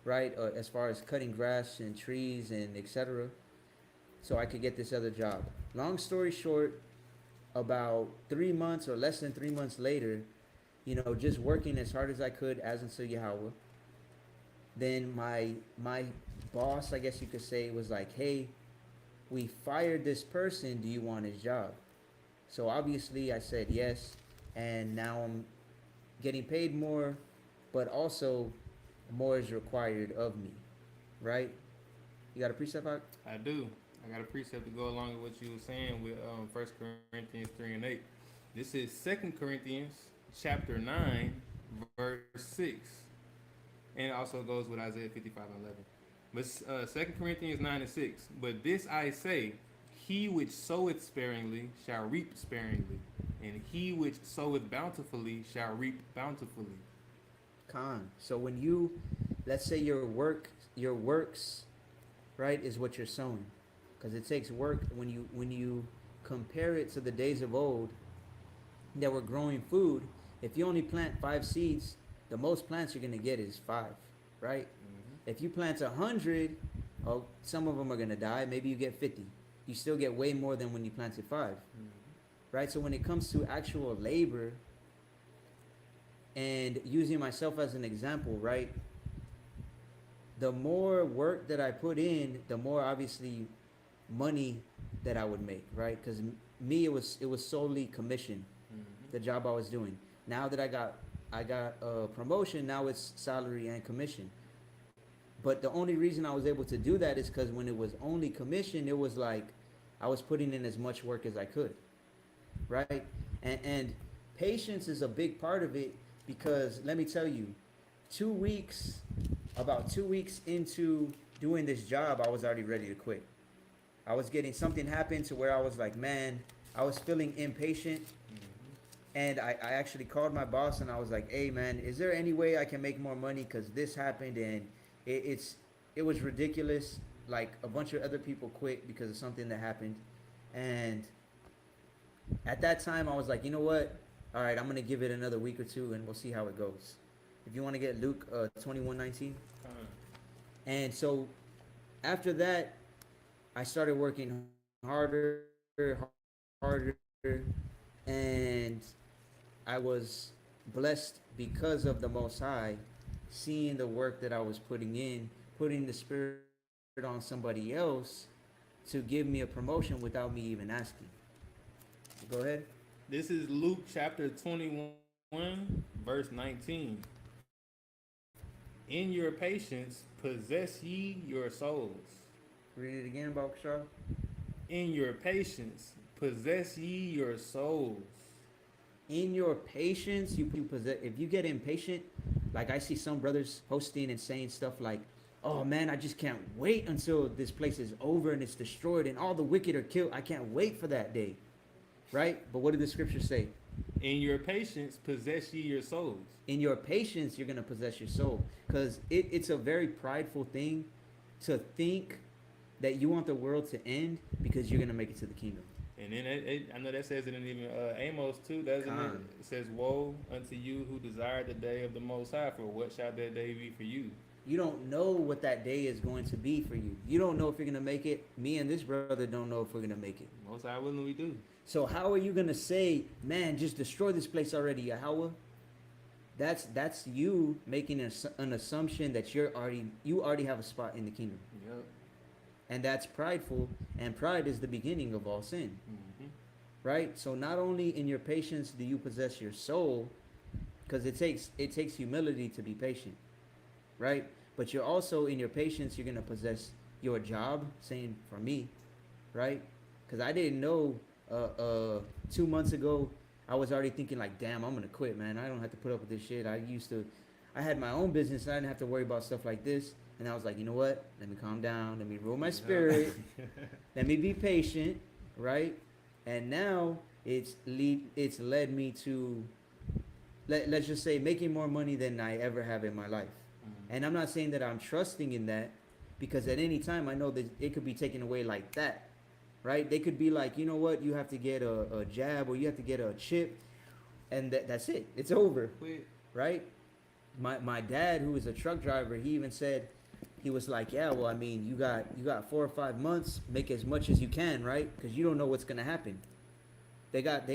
right? As far as cutting grass and trees and etc. So I could get this other job. Long story short, about 3 months or less than 3 months later, just working as hard as I could as until Yahweh. Then my boss, I guess you could say, was like, "Hey, we fired this person. Do you want his job?" So obviously I said yes, and now I'm getting paid more, but also more is required of me, right? You got a precept out? I do. I got a precept to go along with what you were saying with 1 Corinthians 3 and 8. This is 2 Corinthians chapter 9, verse 6. And it also goes with Isaiah 55 and 11. But 2 Corinthians 9 and 6. But this I say, he which soweth sparingly shall reap sparingly, and he which soweth bountifully shall reap bountifully. Con. So when let's say your works, right, is what you're sowing, because it takes work when you compare it to the days of old that were growing food. If you only plant 5 seeds, the most plants you're gonna get is 5, right? Mm-hmm. If you plant 100, oh, some of them are gonna die. Maybe you get 50. You still get way more than when you planted 5, Mm-hmm. right? So when it comes to actual labor, and using myself as an example, right? The more work that I put in, the more obviously money that I would make, right? Because me, it was solely commission, Mm-hmm. the job I was doing. Now that I got a promotion, now it's salary and commission. But the only reason I was able to do that is because when it was only commission, it was like I was putting in as much work as I could, right? And patience is a big part of it, because let me tell you, 2 weeks, about 2 weeks into doing this job, I was already ready to quit. I was getting something happened to where I was like, man, I was feeling impatient. And I actually called my boss and I was like, hey, man, is there any way I can make more money? Because this happened and it, it's, it was ridiculous. Like a bunch of other people quit because of something that happened. And at that time, I was like, you know what? All right, I'm going to give it another week or two and we'll see how it goes. If you want to get Luke 21:19. Uh, And so after that, I started working harder, and I was blessed because of the Most High, seeing the work that I was putting in, putting the Spirit on somebody else to give me a promotion without me even asking. Go ahead. this is Luke chapter 21, verse 19. In your patience, possess ye your souls. Read it again, Balkashar. In your patience, possess ye your souls. In your patience, you possess. If you get impatient, like I see some brothers posting and saying stuff like, "Oh man, I just can't wait until this place is over and it's destroyed and all the wicked are killed. I can't wait for that day." Right? But what did the scripture say? In your patience, possess ye your souls. In your patience, you're gonna possess your soul, because it's a very prideful thing to think that you want the world to end because you're gonna make it to the kingdom. And then I know that says it in even Amos too, doesn't it? Con. It says, "Woe unto you who desire the day of the Most High, for what shall that day be for you?" You don't know what that day is going to be for you. You don't know if you're gonna make it. Me and this brother don't know if we're gonna make it. Most High willing, we do. So how are you gonna say, man, just destroy this place already, Yahweh? That's you making an assumption that you already have a spot in the kingdom, Yep. and that's prideful. And pride is the beginning of all sin, Mm-hmm. right? So not only in your patience do you possess your soul, because it takes humility to be patient, right? But you're also in your patience, you're gonna possess your job. Saying for me, right? Because I didn't know. 2 months ago, I was already thinking like, damn, I'm gonna quit, man. I don't have to put up with this shit. I had my own business. And I didn't have to worry about stuff like this. And I was like, you know what? Let me calm down. Let me rule my spirit. Let me be patient, right? And now it's led me to let's just say making more money than I ever have in my life. Mm-hmm. And I'm not saying that I'm trusting in that, because at any time I know that it could be taken away like that, right? They could be like, you know what, you have to get a jab or you have to get a chip, and that's it. It's over, Quit. right? My dad, who is a truck driver, he even said, he was like, yeah, well, I mean, you got 4 or 5 months, make as much as you can, right? Because you don't know what's gonna happen. They got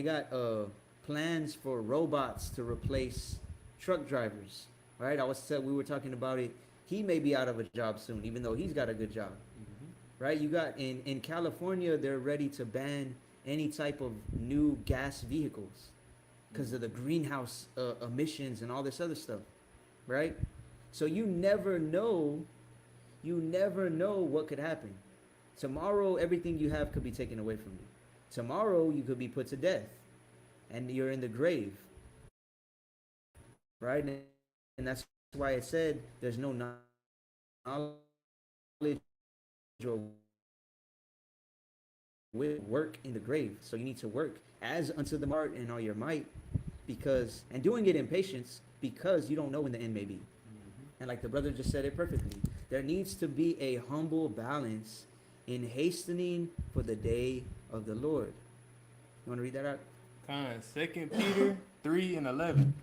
plans for robots to replace truck drivers, right? I was said we were talking about it. He may be out of a job soon, even though he's got a good job, Mm-hmm. right? You got in California, they're ready to ban any type of new gas vehicles because of the greenhouse emissions and all this other stuff, right? So you never know what could happen. Tomorrow, everything you have could be taken away from you. Tomorrow, you could be put to death, and you're in the grave, right? And that's why it said there's no knowledge or work in the grave. So you need to work as unto the heart and all your might, because and doing it in patience because you don't know when the end may be. Mm-hmm. And like the brother just said it perfectly, there needs to be a humble balance in hastening for the day of the Lord. You want to read that out? Second Peter 3:11.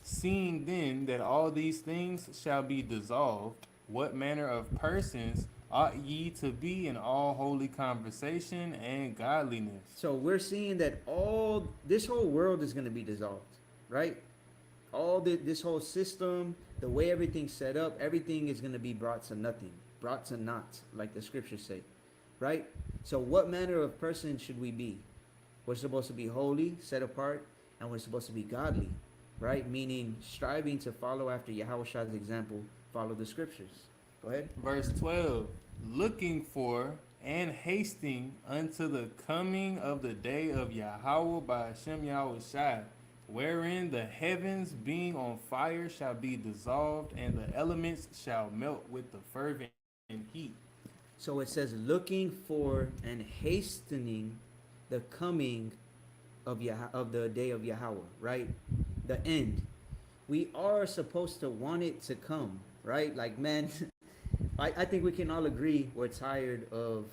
Seeing then that all these things shall be dissolved, what manner of persons ought ye to be in all holy conversation and godliness? So we're seeing that all this whole world is going to be dissolved, right? This whole system, the way everything's set up, everything is going to be brought to nothing, brought to naught, like the scriptures say, right? So what manner of person should we be? We're supposed to be holy, set apart, and we're supposed to be godly, right? Meaning striving to follow after Yahweh's example, follow the scriptures. Go ahead. Verse 12. Looking for and hasting unto the coming of the day of Yahweh by Hashem Yahweh Shai, wherein the heavens being on fire shall be dissolved, and the elements shall melt with the fervent heat. So it says, looking for and hastening the coming of the day of Yahweh, right? The end. We are supposed to want it to come, right? Like, man, I think we can all agree we're tired of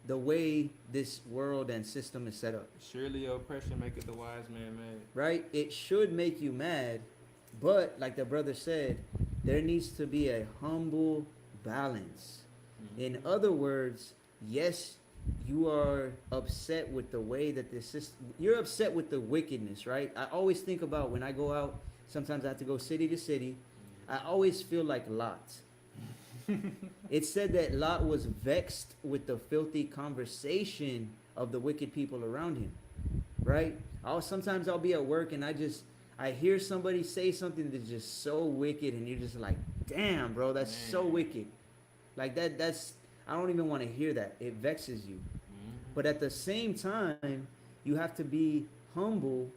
the way this world and system is set up, Surely oppression maketh the wise man mad. right? It should make you mad, but like the brother said, there needs to be a humble balance. In other words, yes, you are upset with the way that this system, you're upset with the wickedness, right? I always think about when I go out, sometimes I have to go city to city. I always feel like Lot. It said that Lot was vexed with the filthy conversation of the wicked people around him, right? Sometimes I'll be at work and I hear somebody say something that's just so wicked, and you're just like, damn, bro, that's so wicked. Like that's I don't even want to hear that. It vexes you. But at the same time, you have to be humble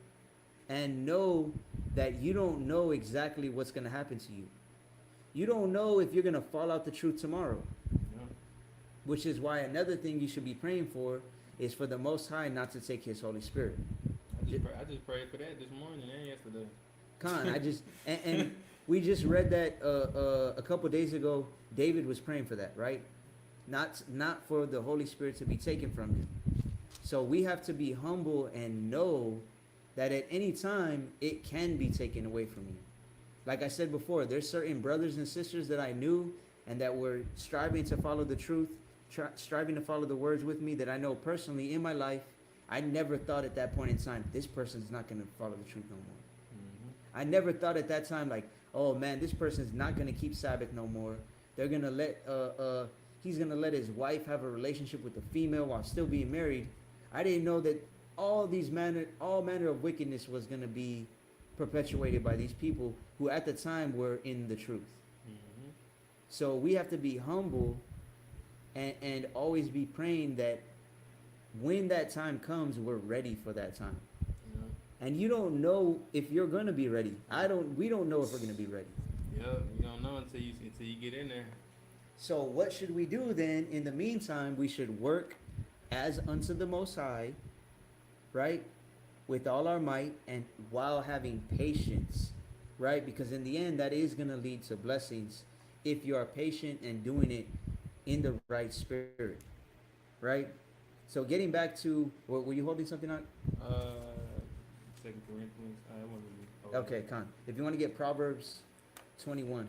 and know that you don't know exactly what's going to happen to you. You don't know if you're going to fall out the truth tomorrow. Yeah. Which is why another thing you should be praying for is for the Most High not to take His Holy Spirit. I just prayed for that this morning and yesterday. And we just read that a couple days ago. David was praying for that, right? Not for the Holy Spirit to be taken from him. So we have to be humble and know that at any time it can be taken away from you. Like I said before, there's certain brothers and sisters that I knew and that were striving to follow the truth, striving to follow the words with me, that I know personally in my life. I never thought at that point in time, this person's not going to follow the truth no more. I never thought at that time, like, oh man, this person's not going to keep Sabbath no more. They're going to he's going to let his wife have a relationship with a female while still being married. I didn't know that all manner of wickedness was going to be perpetuated by these people who at the time were in the truth. So we have to be humble and always be praying that when that time comes, we're ready for that time. And you don't know if you're gonna be ready. We don't know if we're gonna be ready. Yep, you don't know until you get in there. So what should we do then? In the meantime, we should work as unto the Most High, right? With all our might and while having patience, right? Because in the end, that is gonna lead to blessings if you are patient and doing it in the right spirit, right? So getting back to, were you holding something on? Uh, Second Corinthians. I want to be holding Okay, it. con. If you want to get Proverbs 21,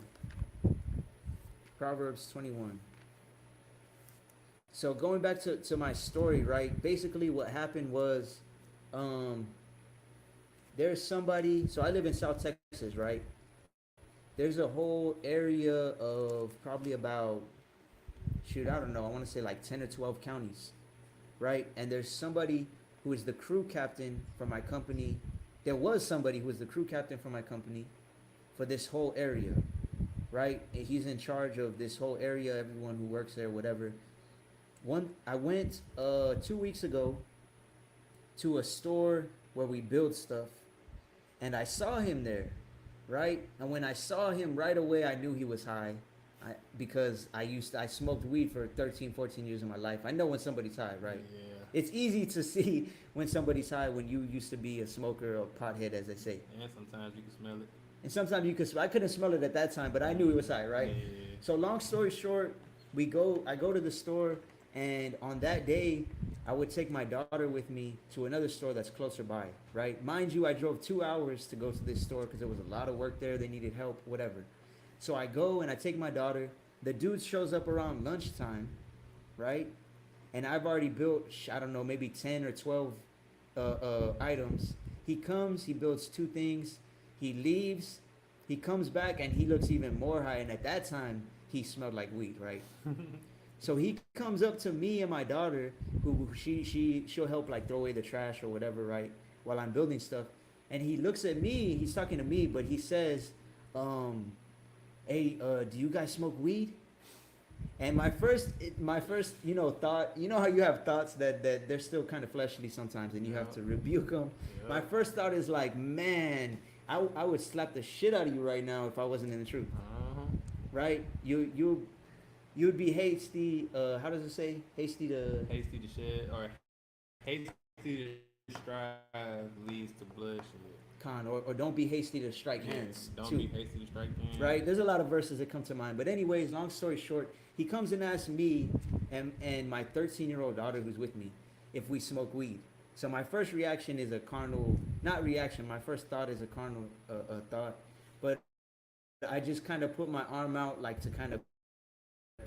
Proverbs 21. So going back to my story, right? Basically, what happened was, um, there's somebody. So I live in South Texas, right? There's a whole area of probably about, shoot, I don't know. I want to say like 10 or 12 counties, right? And there's somebody who is the crew captain for my company. There was somebody who was the crew captain for my company for this whole area, right? And he's in charge of this whole area, everyone who works there, whatever. I went 2 weeks ago to a store where we build stuff, and I saw him there, right? And when I saw him right away, I knew he was high. Because I smoked weed for 13, 14 years of my life. I know when somebody's high, right? Yeah. It's easy to see when somebody's high when you used to be a smoker or pothead, as they say. And sometimes you can smell it. And sometimes you could. I couldn't smell it at that time, but I knew he was high, right? Yeah. So long story short, I go to the store, and on that day, I would take my daughter with me to another store that's closer by, right? Mind you, I drove 2 hours to go to this store because there was a lot of work there. They needed help, whatever. So I go and I take my daughter. The dude shows up around lunchtime, right? And I've already built, I don't know, maybe 10 or 12 items. He comes, he builds two things, he leaves, he comes back, and he looks even more high. And at that time, he smelled like weed, right? So he comes up to me and my daughter, who she'll help like throw away the trash or whatever, right? While I'm building stuff, and he looks at me. He's talking to me, but he says, "Hey, do you guys smoke weed?" And my first, thought, how you have thoughts that they're still kind of fleshly sometimes, and you have to Yeah. rebuke them. My Yeah. first thought is like, man, I would slap the shit out of you right now if I wasn't in the truth, Uh-huh. right? You'd be hasty. How does it say? Hasty to Hasty to shed or hasty to strive leads to bloodshed. con, or don't be hasty to strike Yeah. hands Don't too. be hasty to strike hands. Right? There's a lot of verses that come to mind. But anyways, long story short, he comes and asks me and my 13-year-old daughter who's with me if we smoke weed. So my first reaction is a carnal, not reaction. My first thought is a carnal thought, but I just kind of put my arm out like to kind of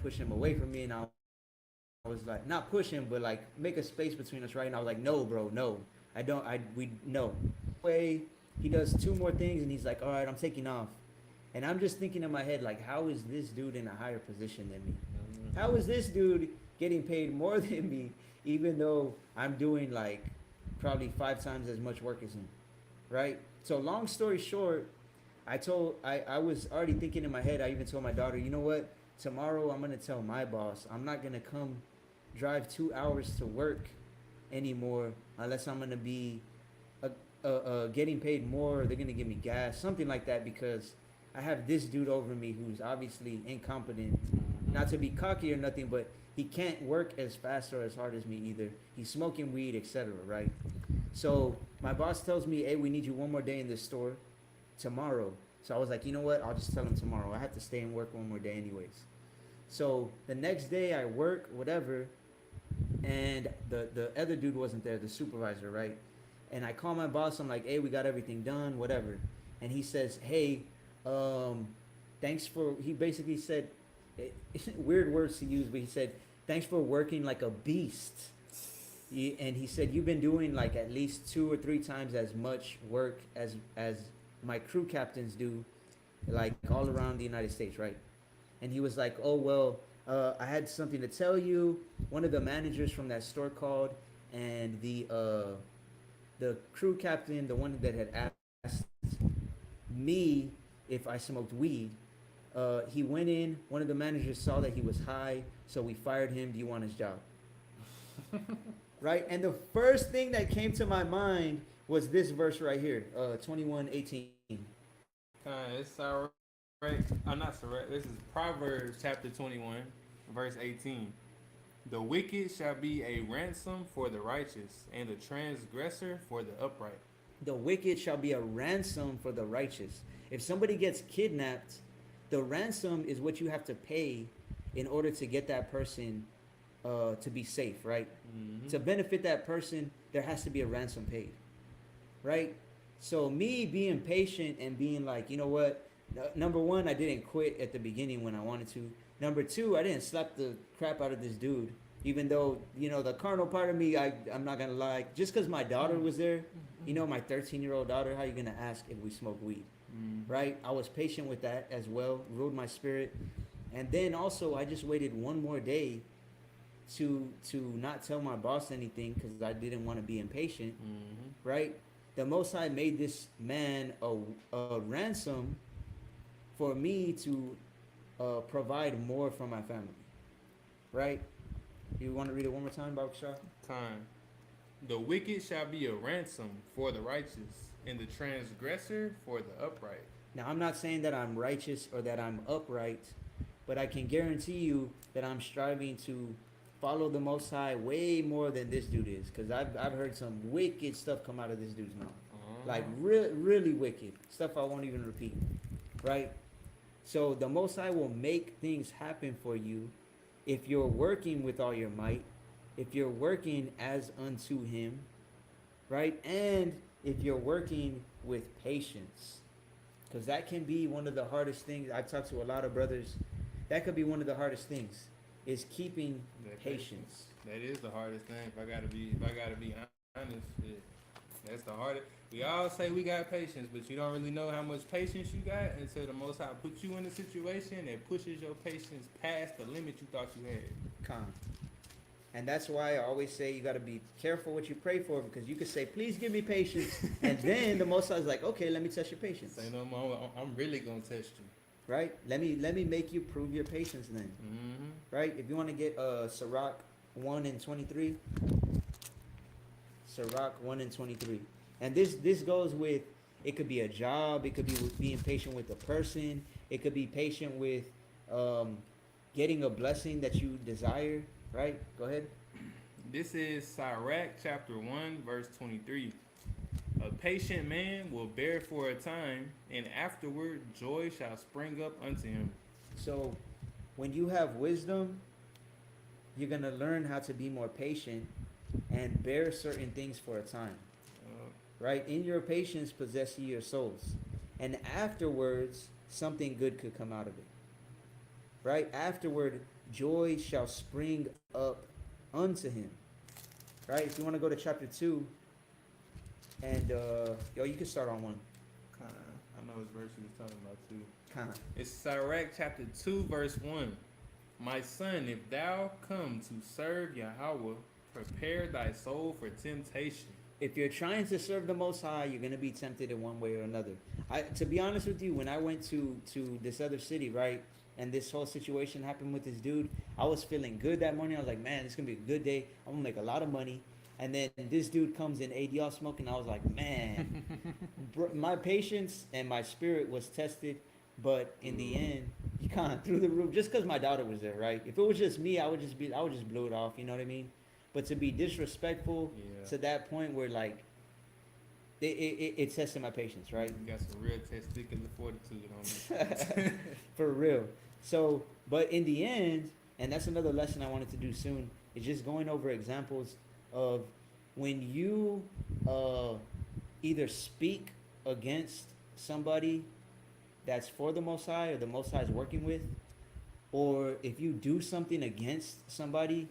push him away from me, and I was like, not push him, but like make a space between us, right? And I was like, no, bro, no, I don't, we no. Way, he does two more things, and he's like, all right, I'm taking off. And I'm just thinking in my head, like, how is this dude in a higher position than me? How is this dude getting paid more than me, even though I'm doing like probably 5 times as much work as him, right? So long story short, I was already thinking in my head. I even told my daughter, you know what? Tomorrow I'm gonna tell my boss I'm not gonna come drive 2 hours to work anymore unless I'm gonna be getting paid more. They're gonna give me gas, something like that, because I have this dude over me who's obviously incompetent. Not to be cocky or nothing, but he can't work as fast or as hard as me either. He's smoking weed, etc. Right? So my boss tells me, "Hey, we need you one more day in this store tomorrow." So I was like, you know what? I'll just tell him tomorrow. I have to stay and work one more day anyways. So the next day I work, whatever, and the other dude wasn't there, the supervisor, right? And I call my boss. I'm like, hey, we got everything done, whatever. And he says, hey, um, thanks for. He basically said, weird words to use, but he said, thanks for working like a beast. And he said, you've been doing like at least 2 or 3 times as much work as my crew captains do, like all around the United States, right? And he was like, oh well, I had something to tell you. One of the managers from that store called, and the crew captain, the one that had asked me if I smoked weed, he went in. One of the managers saw that he was high, so we fired him. Do you want his job? Right? And the first thing that came to my mind was this verse right here, 21:18. It's all right. I'm not correct. This is Proverbs chapter 21, verse 18. The wicked shall be a ransom for the righteous, and the transgressor for the upright. The wicked shall be a ransom for the righteous. If somebody gets kidnapped, the ransom is what you have to pay in order to get that person to be safe, right? Mm-hmm. To benefit that person, there has to be a ransom paid, right? So me being patient and being like, you know what? Number one, I didn't quit at the beginning when I wanted to. Number two, I didn't slap the crap out of this dude, even though the carnal part of me, I'm not gonna lie. Just because my daughter was there, my 13-year-old daughter, how you gonna ask if we smoke weed, Mm-hmm. right? I was patient with that as well, ruled my spirit, and then also I just waited one more day to not tell my boss anything because I didn't want to be impatient, Mm-hmm. right? The Most High made this man a ransom for me to provide more for my family, right? You want to read it one more time, Baruch Shah? Time. The wicked shall be a ransom for the righteous, and the transgressor for the upright. Now, I'm not saying that I'm righteous or that I'm upright, but I can guarantee you that I'm striving to follow the Most High way more than this dude is, because I've heard some wicked stuff come out of this dude's mouth, like Uh-huh. really wicked stuff. I won't even repeat, right? So the Most High will make things happen for you if you're working with all your might, if you're working as unto Him, right? And if you're working with patience, because that can be one of the hardest things. I've talked to a lot of brothers. That could be one of the hardest things is keeping That patience. patience. That is the hardest thing. If I gotta be honest, that's the hardest. We all say we got patience, but you don't really know how much patience you got until the Most High puts you in a situation that pushes your patience past the limit you thought you had. Calm. And that's why I always say you got to be careful what you pray for, because you could say, please give me patience. And then the Most High is like, okay, let me test your patience. Say no more. I'm really gonna test you. Right? Let me make you prove your patience then. Mm-hmm. Right? If you want to get Sirach 1 and 23, Sirach 1 and 23. And this goes with, it could be a job, it could be with being patient with a person, it could be patient with um, getting a blessing that you desire, right? Go ahead. This is Sirach chapter 1, verse 23. A patient man will bear for a time, and afterward joy shall spring up unto him. So when you have wisdom, you're going to learn how to be more patient and bear certain things for a time, Uh, right? In your patience, possess ye your souls. And afterwards, something good could come out of it, right? Afterward, joy shall spring up unto him, right? If you want to go to chapter 2, and you can start on 1. Kinda. I know which verse he was talking about too. Kind of. It's Sirach chapter 2, verse 1. My son, if thou come to serve Yahweh, prepare thy soul for temptation. If you're trying to serve the Most High, you're gonna be tempted in one way or another. To be honest with you, when I went to this other city, right, and this whole situation happened with this dude, I was feeling good that morning. I was like, man, it's gonna be a good day. I'm gonna make a lot of money. And then this dude comes in, hey, y'all smoking? I was like, man, my patience and my spirit was tested, but in the end, he kind of threw the roof just because my daughter was there, right? If it was just me, I would just blow it off. You know what I mean? But to be disrespectful Yeah. to that point where like it tested my patience, right? You got some real testicular fortitude on me. For real. So, but in the end, and that's another lesson I wanted to do soon, is just going over examples of when you either speak against somebody that's for the Most High or the Most High is working with, or if you do something against somebody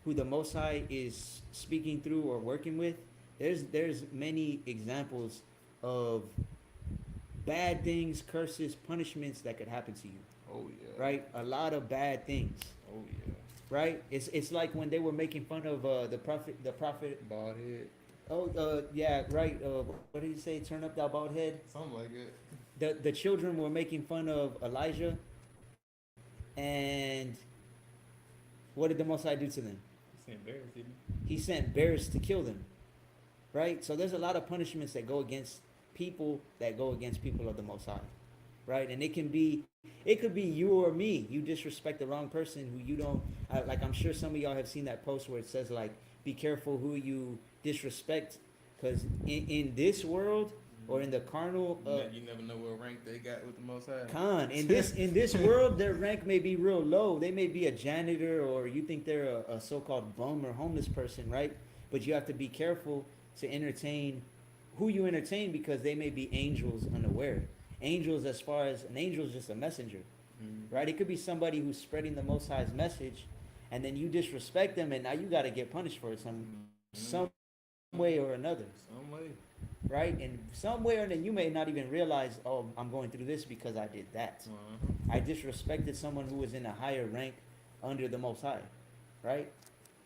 who the Most High is speaking through or working with, there's many examples of bad things, curses, punishments that could happen to you. Oh yeah. Right? A lot of bad things. Oh yeah. Right? It's like when they were making fun of the prophet. Bald head. Oh, yeah, right. What did he say? Turn up that bald head. Something like it. The children were making fun of Elijah, and what did the Most High do to them? It's embarrassing. He sent bears to kill them. Right? So there's a lot of punishments that go against people of the Most High. Right? And it could be you or me. You disrespect the wrong person who you don't like. I'm sure some of y'all have seen that post where it says like, be careful who you disrespect, because in this world, or in the carnal You never know what rank they got with the Most High. Khan, in this world, their rank may be real low. They may be a janitor, or you think they're a so-called bum or homeless person, right? But you have to be careful to entertain who you entertain, because they may be angels unaware. Angels, as far as an angel is just a messenger, right? It could be somebody who's spreading the Most High's message, and then you disrespect them, and now you got to get punished for it some way or another. Some way. Right? In some way, or then you may not even realize, oh, I'm going through this because I did that. I disrespected someone who was in a higher rank under the Most High, right?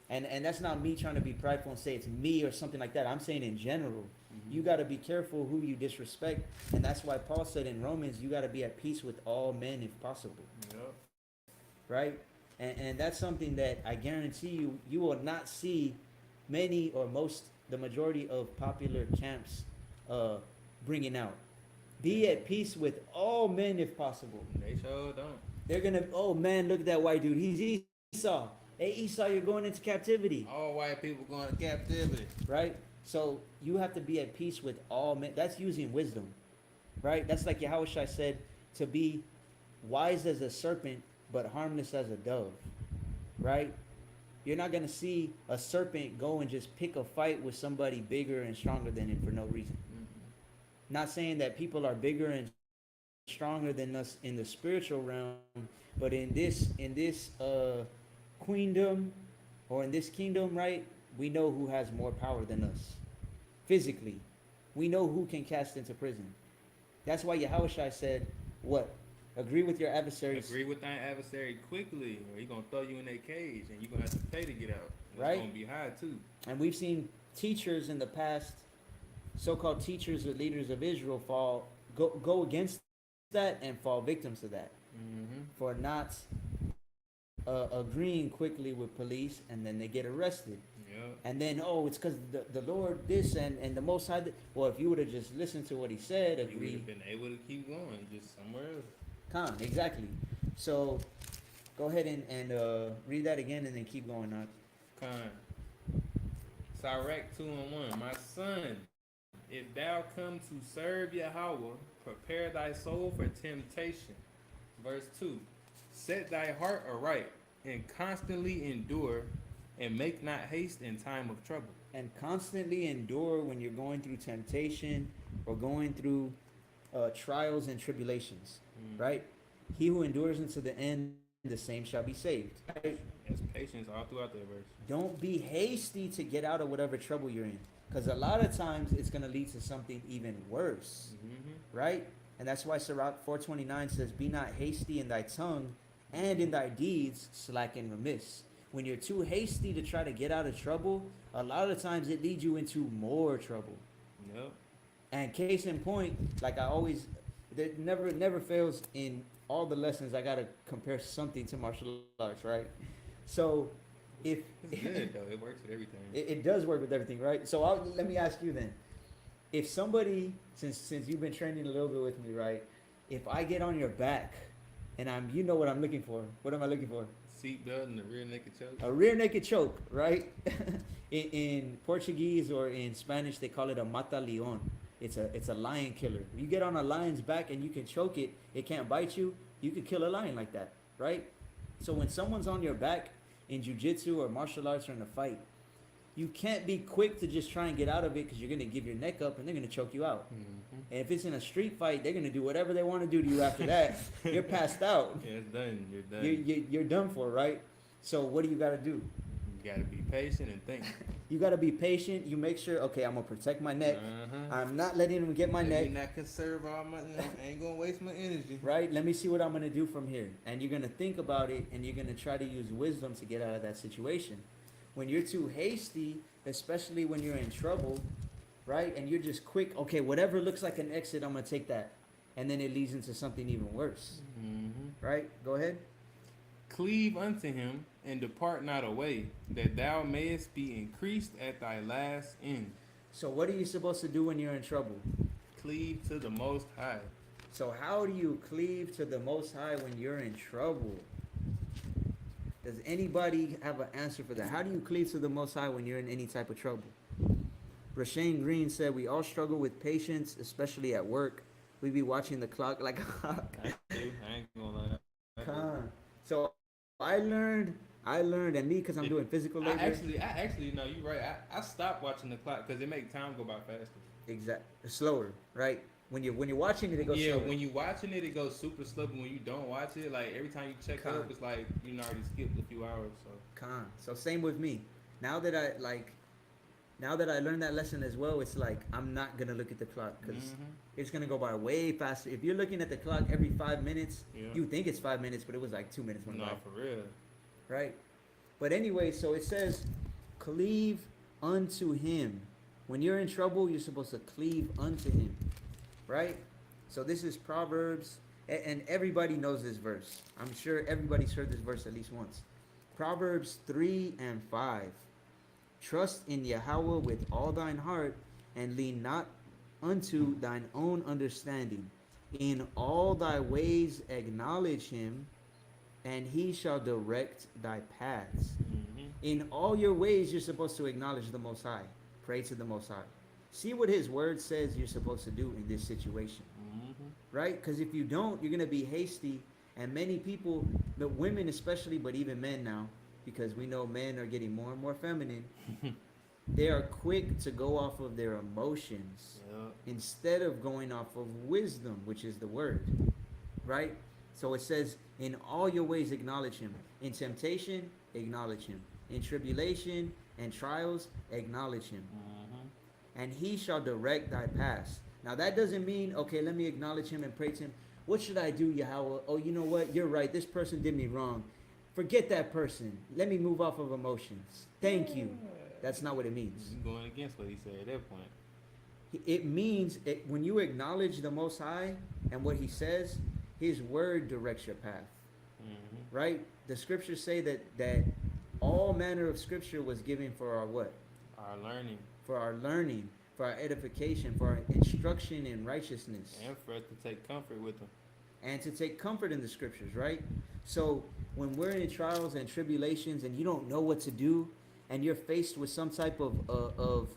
And that's not me trying to be prideful and say it's me or something like that. I'm saying in general, you got to be careful who you disrespect, and that's why Paul said in Romans, you got to be at peace with all men if possible. Yep. Right? And that's something that I guarantee you will not see many or most, the majority of popular camps bringing out. Be at peace with all men if possible. They sure don't. They're gonna, oh man, look at that white dude. He's Esau. Hey Esau, you're going into captivity. All white people going to captivity. Right? So you have to be at peace with all men. That's using wisdom. Right? That's like Yahushua said, to be wise as a serpent, but harmless as a dove. Right? You're not going to see a serpent go and just pick a fight with somebody bigger and stronger than it for no reason. Not saying that people are bigger and stronger than us in the spiritual realm, but in this queendom, or in this kingdom, right? We know who has more power than us physically. We know who can cast into prison. That's why Yahushua said, what? Agree with your adversaries. Agree with thine adversary quickly, or he's going to throw you in that cage, and you're going to have to pay to get out. It's right? going to be high, too. And we've seen teachers in the past, so-called teachers or leaders of Israel, go against that and fall victims to that. For not agreeing quickly with police, and then they get arrested. Yep. And then, oh, it's because the Lord this and the Most High. Well, if you would have just listened to what he said, you would have been able to keep going, just somewhere else. Exactly. So go ahead and read that again, and then keep going on. Sirach 2:1. My son, if thou come to serve Yahweh, prepare thy soul for temptation. Verse 2. Set thy heart aright, and constantly endure, and make not haste in time of trouble. And constantly endure when you're going through temptation or going through trials and tribulations, right? He who endures unto the end, the same shall be saved. Right? That's patience all throughout that verse. Don't be hasty to get out of whatever trouble you're in, because a lot of times it's going to lead to something even worse, right? And that's why Sirach 4:29 says, be not hasty in thy tongue, and in thy deeds slack and remiss. When you're too hasty to try to get out of trouble, a lot of times it leads you into more trouble. Yep. And case in point, like I always, there never fails in all the lessons, I gotta compare something to martial arts, right? So if it's good though, it works with everything. It does work with everything, right? So let me ask you then, if somebody, since you've been training a little bit with me, right? If I get on your back, and you know what I'm looking for. What am I looking for? Seatbelt and a rear naked choke. A rear naked choke, right? in Portuguese or in Spanish, they call it a mata leon. It's a lion killer. You get on a lion's back and you can choke it. It can't bite you. You could kill a lion like that, right? So when someone's on your back in jiu-jitsu or martial arts or in a fight, you can't be quick to just try and get out of it, because you're going to give your neck up and they're going to choke you out. And if it's in a street fight, they're going to do whatever they want to do to you after that. You're passed out. Yeah, it's done. You're done. You're done for, right? So what do you got to do? You got to be patient and think. You got to be patient. You make sure, okay, I'm going to protect my neck. I'm not letting them get my neck. Let me not conserve all my, I ain't going to waste my energy. Right? Let me see what I'm going to do from here. And you're going to think about it, and you're going to try to use wisdom to get out of that situation. When you're too hasty, especially when you're in trouble, right? And you're just quick, okay, whatever looks like an exit, I'm going to take that. And then it leads into something even worse. Right? Go ahead. Cleave unto him, and depart not away, that thou mayest be increased at thy last end. So what are you supposed to do when you're in trouble? Cleave to the Most High. So how do you cleave to the Most High when you're in trouble? Does anybody have an answer for that? How do you cleave to the Most High when you're in any type of trouble? Rashane Green said, "We all struggle with patience, especially at work. We be watching the clock like a hawk." I do. I ain't gonna lie. I do. Con. So I learned, and me, because I'm If doing physical labor. I actually no, you're right. I stopped watching the clock because it make time go by faster. Exact slower, right? When you're watching it, it goes Yeah, slower. when you watching it, it goes super slow. But when you don't watch it, like every time you check up, Con, it's like you know already skipped a few hours. So con. So same with me. Now that I like, now that I learned that lesson as well, it's like I'm not gonna look at the clock because mm-hmm. it's gonna go by way faster. If you're looking at the clock every 5 minutes, Yeah, you think it's 5 minutes, but it was like 2 minutes went no, by, for real. right? But anyway, so it says, cleave unto him. When you're in trouble, you're supposed to cleave unto him, right? So this is Proverbs, and everybody knows this verse. I'm sure everybody's heard this verse at least once. Proverbs 3 and 5. Trust in Yahweh with all thine heart, and lean not unto thine own understanding. In all thy ways acknowledge him, and he shall direct thy paths. Mm-hmm. In all your ways, you're supposed to acknowledge the Most High. Pray to the Most High. See what His Word says you're supposed to do in this situation, Mm-hmm. right? Because if you don't, you're going to be hasty. And many people, the women especially, but even men now, because we know men are getting more and more feminine, they are quick to go off of their emotions Yeah. instead of going off of wisdom, which is the Word, right? So it says, in all your ways acknowledge him. In temptation, acknowledge him. In tribulation and trials, acknowledge him. Mm-hmm. And he shall direct thy paths. Now that doesn't mean, okay, let me acknowledge him and pray to him. What should I do, Yahweh? Oh, you know what? You're right. This person did me wrong. Forget that person. Let me move off of emotions. Thank you. That's not what it means. You going against what he said at that point. It means when you acknowledge the Most High and what He says, His Word directs your path. Mm-hmm. Right? The scriptures say that all manner of scripture was given for our what? Our learning For our learning, for our edification, for our instruction in righteousness, and for us to take comfort with them. and to take comfort in the scriptures, right? So when we're in trials and tribulations and you don't know what to do, and you're faced with some type of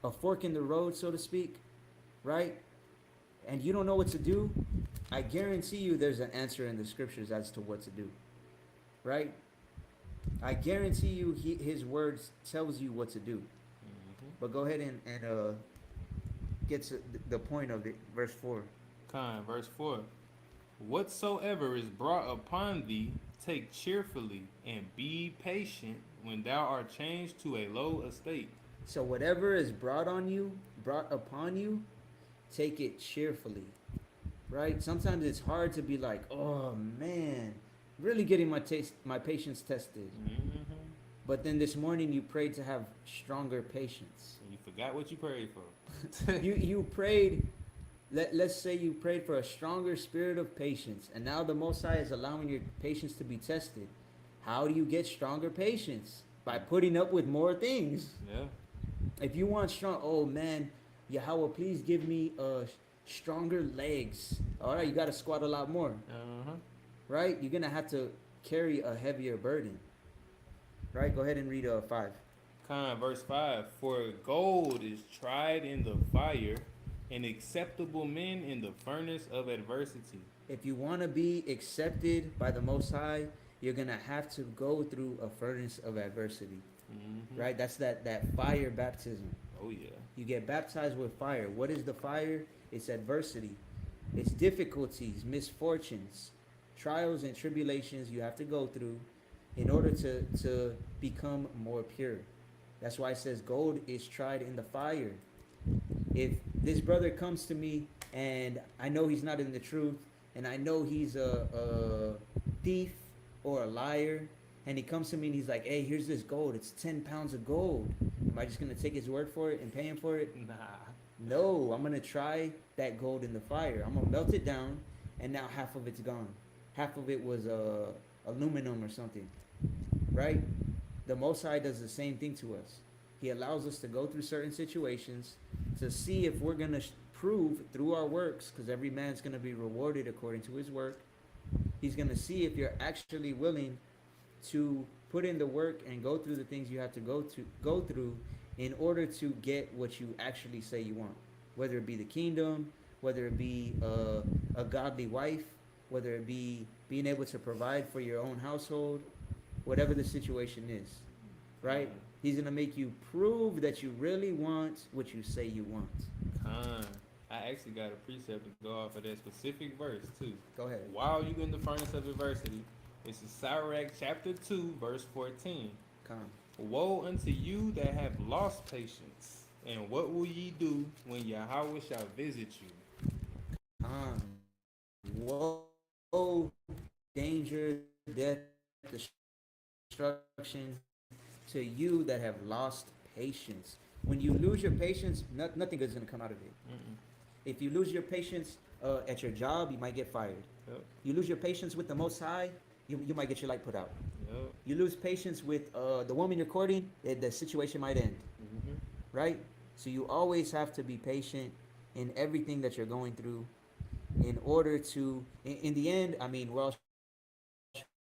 a fork in the road, so to speak, right? And you don't know what to do, I guarantee you there's an answer in the scriptures as to what to do, right? I guarantee you his words tells you what to do. Mm-hmm. But go ahead and get to the point of it. Verse 4. Verse 4. Whatsoever is brought upon thee, take cheerfully, and be patient when thou art changed to a low estate. So whatever is brought upon you, take it cheerfully, right? Sometimes it's hard to be like, oh man, really getting my patience tested. Mm-hmm. But then this morning you prayed to have stronger patience. And you forgot what you prayed for. You prayed. Let's say you prayed for a stronger spirit of patience, and now the Most High is allowing your patience to be tested. How do you get stronger patience? By putting up with more things. Yeah. If you want strong, oh man, Yahweh, please give me stronger legs. All right, you got to squat a lot more, Uh-huh. right? You're gonna have to carry a heavier burden, right? Go ahead and read 5. Verse 5. For gold is tried in the fire, and acceptable men in the furnace of adversity. If you want to be accepted by the Most High, you're gonna have to go through a furnace of adversity, Mm-hmm. right? That's that fire baptism. Oh, yeah. You get baptized with fire. What is the fire? It's adversity. It's difficulties, misfortunes, trials and tribulations you have to go through in order to become more pure. That's why it says gold is tried in the fire. If this brother comes to me and I know he's not in the truth, and I know he's a thief or a liar, and he comes to me and he's like, hey, here's this gold. It's 10 pounds of gold. Am I just going to take his word for it and pay him for it? Nah. No, I'm going to try that gold in the fire. I'm going to melt it down, and now half of it's gone. Half of it was aluminum or something, right? The Most High does the same thing to us. He allows us to go through certain situations to see if we're going to prove through our works, because every man's going to be rewarded according to his work. He's going to see if you're actually willing to put in the work and go through the things you have to go through in order to get what you actually say you want, whether it be the kingdom, whether it be a godly wife, whether it be being able to provide for your own household, whatever the situation is, right? Con, He's gonna make you prove that you really want what you say you want. con. I actually got a precept to go off of that specific verse too. Go ahead. While you in the furnace of adversity, this is Sirach chapter 2, verse 14. Come. Woe unto you that have lost patience, and what will ye do when Yahweh shall visit you? Come. Woe, danger, death, destruction to you that have lost patience. When you lose your patience, nothing good is going to come out of it. Mm-mm. If you lose your patience at your job, you might get fired. Yep. You lose your patience with the Most High, you might get your light put out. Yep. You lose patience with the woman you're courting, the situation might end, Mm-hmm. right? So you always have to be patient in everything that you're going through in order to, in the end, I mean, we're all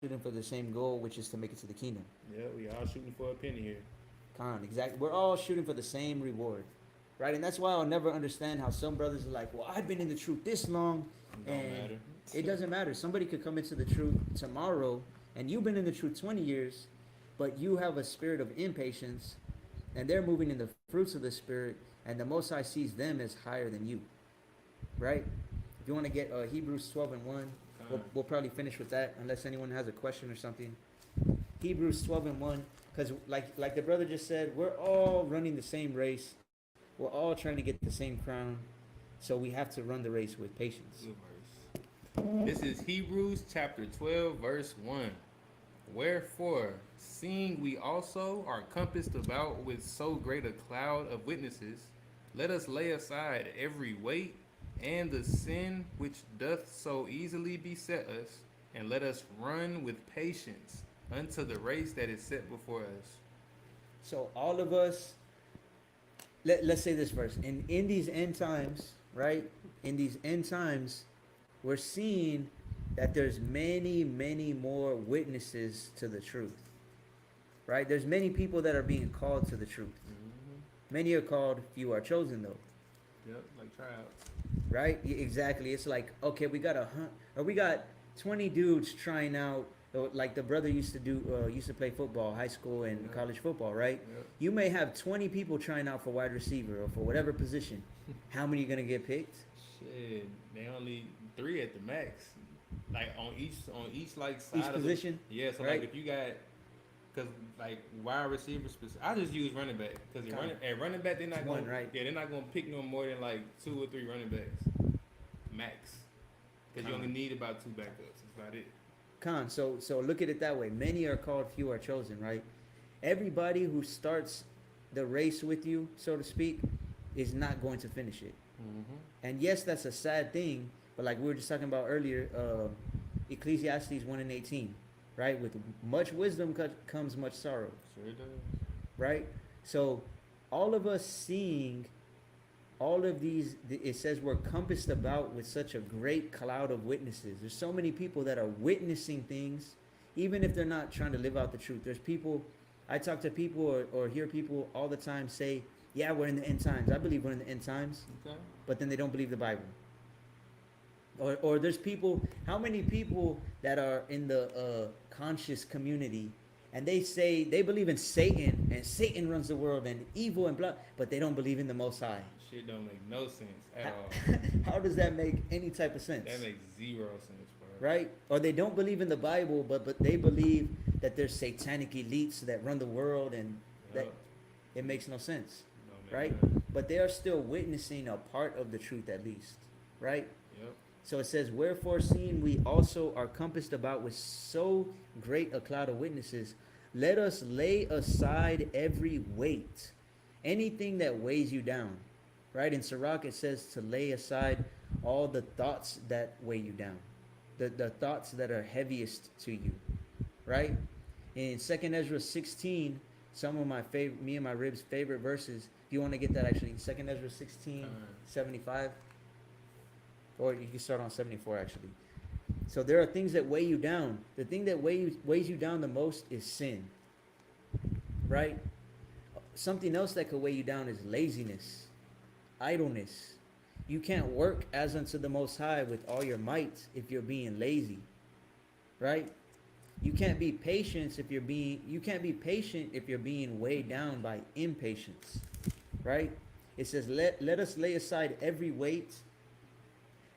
shooting for the same goal, which is to make it to the kingdom. Yeah, we all shooting for a penny here. Con, exactly. We're all shooting for the same reward, right? And that's why I'll never understand how some brothers are like, well, I've been in the truth this long, Don't and matter. it doesn't matter. Somebody could come into the truth tomorrow, and you've been in the truth 20 years, but you have a spirit of impatience, and they're moving in the fruits of the spirit, and the Most High sees them as higher than you, right? If you want to get Hebrews 12 and 1, we'll probably finish with that, unless anyone has a question or something. Hebrews 12 and 1, because like the brother just said, we're all running the same race. We're all trying to get the same crown, so we have to run the race with patience. Good verse. This is Hebrews chapter 12, verse 1. Wherefore, seeing we also are compassed about with so great a cloud of witnesses, let us lay aside every weight and the sin which doth so easily beset us, and let us run with patience unto the race that is set before us. So all of us, let's say this first. In these end times, right? In these end times, we're seeing that there's many, many more witnesses to the truth. Right? There's many people that are being called to the truth. Mm-hmm. Many are called, few are chosen though. Yep, like tryouts. Right? Exactly. It's like, okay, we got 20 dudes trying out, like the brother used to play football, high school and Yep. college football, right? Yep. You may have 20 people trying out for wide receiver or for whatever position. How many are gonna get picked? Shit, they only 3 at the max. Like on each like side Each of position. The, yeah, so right? like if you got, cause like wide receiver specific, I just use running back because at running back they're not One, going right? Yeah, they're not gonna pick no more than like 2 or 3 running backs max. Because you only need about 2 backups. That's about it. So look at it that way. Many are called, few are chosen, right? Everybody who starts the race with you, so to speak, is not going to finish it. Mm-hmm. And yes, that's a sad thing, but like we were just talking about earlier, Ecclesiastes 1 and 18, right? With much wisdom comes much sorrow, Sure does. right? So all of us seeing all of these, it says we're compassed about with such a great cloud of witnesses. There's so many people that are witnessing things, even if they're not trying to live out the truth. There's people, I talk to people or hear people all the time say, yeah, we're in the end times. I believe we're in the end times, Okay. but then they don't believe the Bible. Or there's people, how many people that are in the conscious community and they say they believe in Satan and Satan runs the world and evil and blah, but they don't believe in the Most High. Shit don't make no sense at all. How does that make any type of sense? That makes 0 sense, bro. Right? Or they don't believe in the Bible, but they believe that there's satanic elites that run the world and that Yup. it makes no sense. Don't make Right? sense. But they are still witnessing a part of the truth at least. Right? Yep. So it says, wherefore seeing we also are compassed about with so great a cloud of witnesses, let us lay aside every weight, anything that weighs you down. Right? In Sirach it says to lay aside all the thoughts that weigh you down. The thoughts that are heaviest to you. Right? In 2nd Ezra 16, some of me and my ribs favorite verses, if you want to get that actually, 2nd Ezra 16, 75. Or you can start on 74 actually. So there are things that weigh you down. The thing that weighs you down the most is sin, right? Something else that could weigh you down is laziness, idleness. You can't work as unto the Most High with all your might if you're being lazy, right? You can't be patient if you're being weighed down by impatience, right? It says, let us lay aside every weight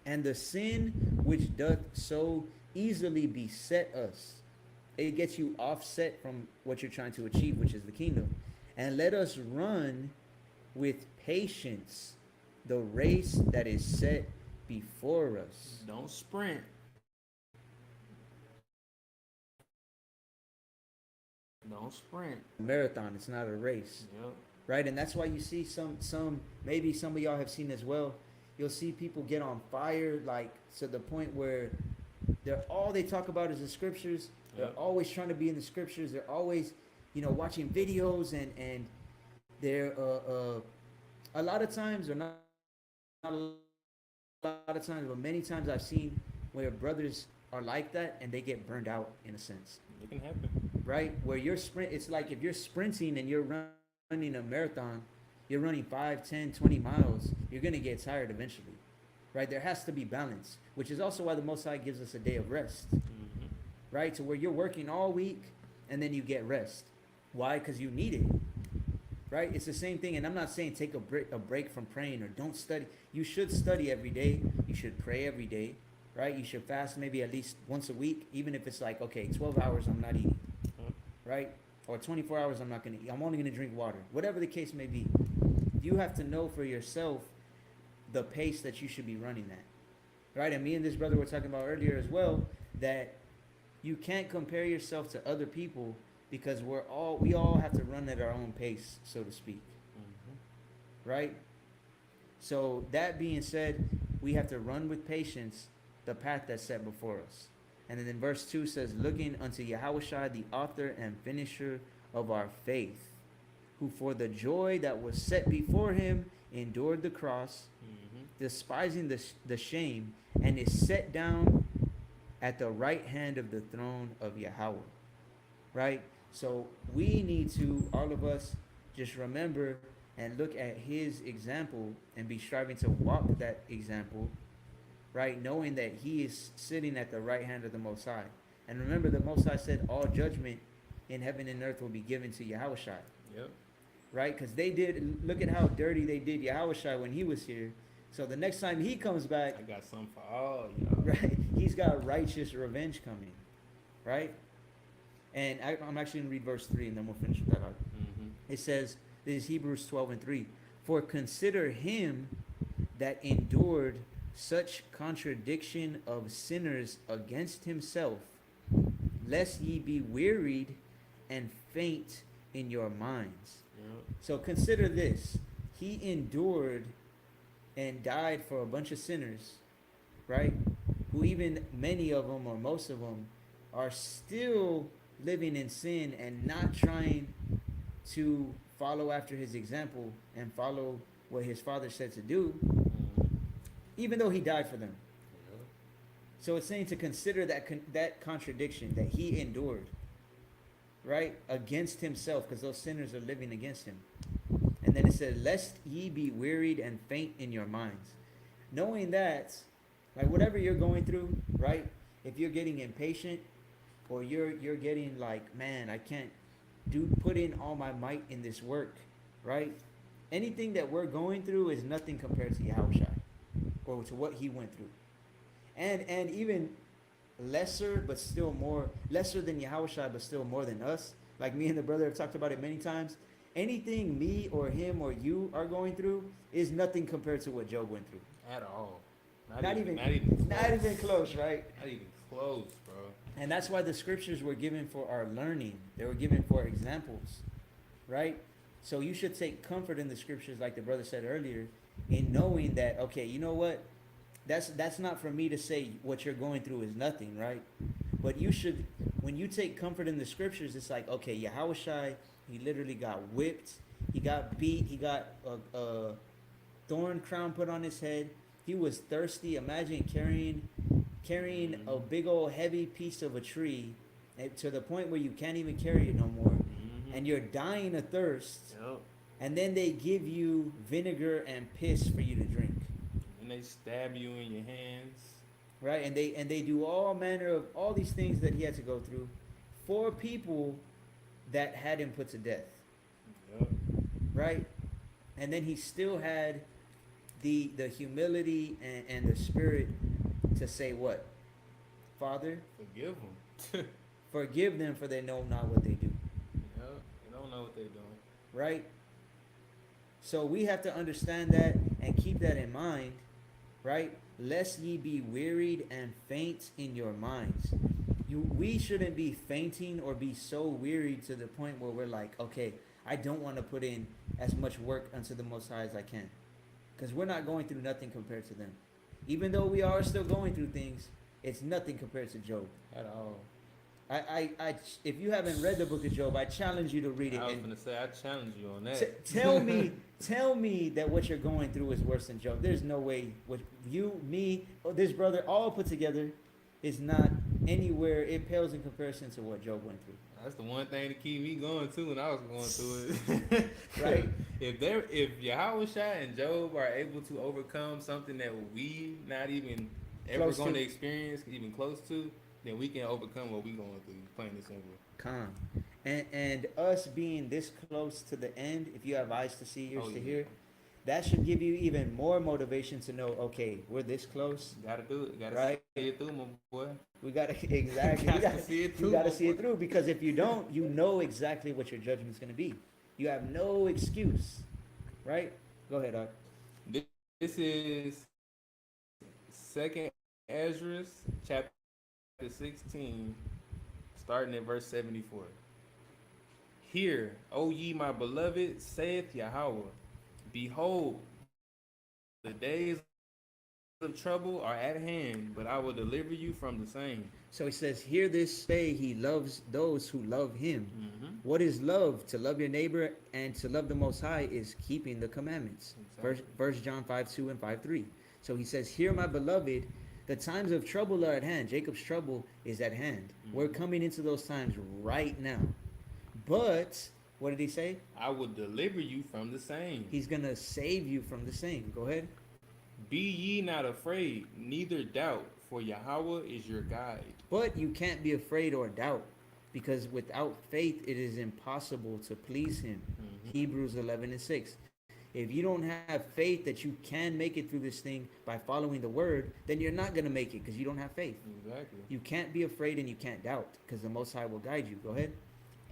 and the sin which doth so easily beset us. It gets you offset from what you're trying to achieve, which is the kingdom. And let us run with patience the race that is set before us. Don't sprint. Don't sprint. Marathon, it's not a race. Yep. Right? And that's why you see some maybe some of y'all have seen as well. You'll see people get on fire like to the point where they're all they talk about is the scriptures. They're Yep. always trying to be in the scriptures. They're always, watching videos and they're a lot of times or not a lot of times, but many times I've seen where brothers are like that and they get burned out in a sense, It can happen. right? Where it's like if you're sprinting and you're running a marathon, you're running 5, 10, 20 miles, you're going to get tired eventually, right? There has to be balance, which is also why the Most High gives us a day of rest, right? So where you're working all week and then you get rest. Why? Because you need it, right? It's the same thing. And I'm not saying take a break from praying or don't study. You should study every day. You should pray every day, right? You should fast maybe at least once a week, even if it's like, okay, 12 hours I'm not eating, right? Or 24 hours I'm not going to eat. I'm only going to drink water. Whatever the case may be. You have to know for yourself the pace that you should be running at, right? And me and this brother were talking about earlier as well that you can't compare yourself to other people because we all have to run at our own pace, so to speak, right? So that being said, we have to run with patience the path that's set before us. And then in verse 2 says, looking unto Yahushua, the author and finisher of our faith, who for the joy that was set before him endured the cross, despising the shame, and is set down at the right hand of the throne of Yahweh. Right? So we need to, all of us, just remember and look at his example and be striving to walk that example, right? Knowing that he is sitting at the right hand of the Most High. And remember, the Most High said all judgment in heaven and earth will be given to Yahushua. Yep. Right? Because they did, look at how dirty they did Yahushua when he was here. So the next time he comes back, I got something for all y'all. right, he's got righteous revenge coming. Right? And I'm actually going to read verse 3 and then we'll finish with that out. It says, this is Hebrews 12:3. For consider him that endured such contradiction of sinners against himself, lest ye be wearied and faint in your minds. Yep. So consider this. He endured and died for a bunch of sinners, right? Who even many of them or most of them are still living in sin and not trying to follow after his example and follow what his father said to do, even though he died for them. Yep. So it's saying to consider that contradiction that he endured, right, against himself, because those sinners are living against him. And then it said, lest ye be wearied and faint in your minds. Knowing that, like whatever you're going through, right, if you're getting impatient or you're getting like, man, I can't put in all my might in this work, right? Anything that we're going through is nothing compared to Yahushua or to what he went through. And even lesser, but still more, lesser than Yahushua, but still more than us. Like me and the brother have talked about it many times. Anything me or him or you are going through is nothing compared to what Job went through. At all. Not even close, right? Not even close, bro. And that's why the scriptures were given for our learning. They were given for examples, right? So you should take comfort in the scriptures, like the brother said earlier, in knowing that, okay, you know what? That's not for me to say what you're going through is nothing, right? But you should, when you take comfort in the scriptures, it's like, okay, Yahushua, he literally got whipped, he got beat, he got a thorn crown put on his head, he was thirsty. Imagine carrying carrying a Mm-hmm. big old heavy piece of a tree to the point where you can't even carry it no more, Mm-hmm. and you're dying of thirst, Yep. and then they give you vinegar and piss for you to drink, And they stab you in your hands. right? And they do all manner of all these things that he had to go through for people that had him put to death, Yep. right? And then he still had the humility and the spirit to say what? Father, Forgive them. forgive them for they know not what they do, Yep. They don't know what they're doing. right? So we have to understand that and keep that in mind, right? Lest ye be wearied and faint in your minds. We shouldn't be fainting or be so wearied to the point where we're like, okay, I don't want to put in as much work unto the Most High as I can, because we're not going through nothing compared to them. Even though we are still going through things, it's nothing compared to Job. At all. If you haven't read the book of Job, I challenge you to read it I was and gonna say I challenge you on that. tell me that what you're going through is worse than Job. There's no way. What you, me, this brother, all put together, is not anywhere. It pales in comparison to what Job went through. That's the one thing to keep me going too when I was going through it. Right. If Yahweh Shai and Job are able to overcome something that we not even ever Close going to. to experience, even close to, then we can overcome what we going through. Plain and simple. Calm. And us being this close to the end, if you have eyes to see, ears Oh to yeah, hear, that should give you even more motivation to know, okay, we're this close, gotta do it. Gotta see right? it through, my boy. We gotta exactly. Gotta see it through, You my gotta see boy. it through, because if you don't, you know exactly what your judgment's gonna be. You have no excuse, right? Go ahead, Art. This is Second Ezra, chapter 16, starting at verse 74. Hear, O ye my beloved, saith Yahweh, behold, the days of trouble are at hand, but I will deliver you from the same. So he says, "Hear this say, he loves those who love him." Mm-hmm. What is love? To love your neighbor and to love the Most High is keeping the commandments. Exactly. First John 5:2 and 5:3. So he says, "Hear my beloved, the times of trouble are at hand." Jacob's trouble is at hand. We're Mm-hmm. coming into those times right now. But what did he say? I will deliver you from the same. He's gonna save you from the same. Go ahead. Be ye not afraid, neither doubt, for Yahweh is your guide. But you can't be afraid or doubt, because without faith it is impossible to please him. Mm-hmm. Hebrews 11 and 6. If you don't have faith that you can make it through this thing by following the word, then you're not going to make it because you don't have faith. Exactly. You can't be afraid and you can't doubt because the Most High will guide you. Go ahead.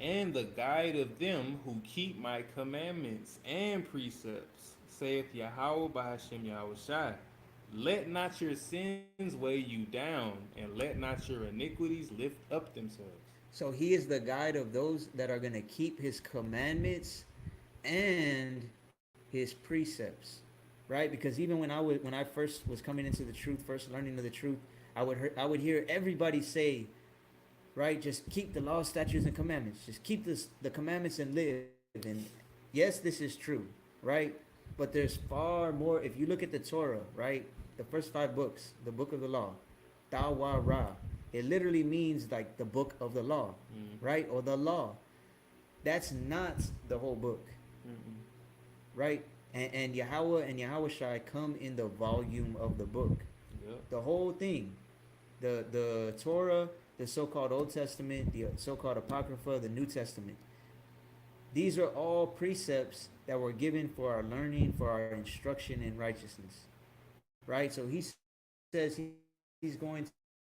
And the guide of them who keep my commandments and precepts, saith Yahweh by Hashem Yahweh Shai. Let not your sins weigh you down, and let not your iniquities lift up themselves. So he is the guide of those that are going to keep his commandments and his precepts, right? Because even when I first was coming into the truth, first learning of the truth, I would hear everybody say, right, just keep the law, statutes, and commandments. Just keep the commandments and live. And yes, this is true, right? But there's far more. If you look at the Torah, right, the first 5 books, the book of the law, Tawa Ra, it literally means like the book of the law, Mm. right, or the law. That's not the whole book, Mm-mm. right? And Yahweh and Yahweh Shai come in the volume of the book, Yep. the whole thing, the Torah, the so-called Old Testament, the so-called Apocrypha, the New Testament. These are all precepts that were given for our learning, for our instruction in righteousness, right? So he says he's going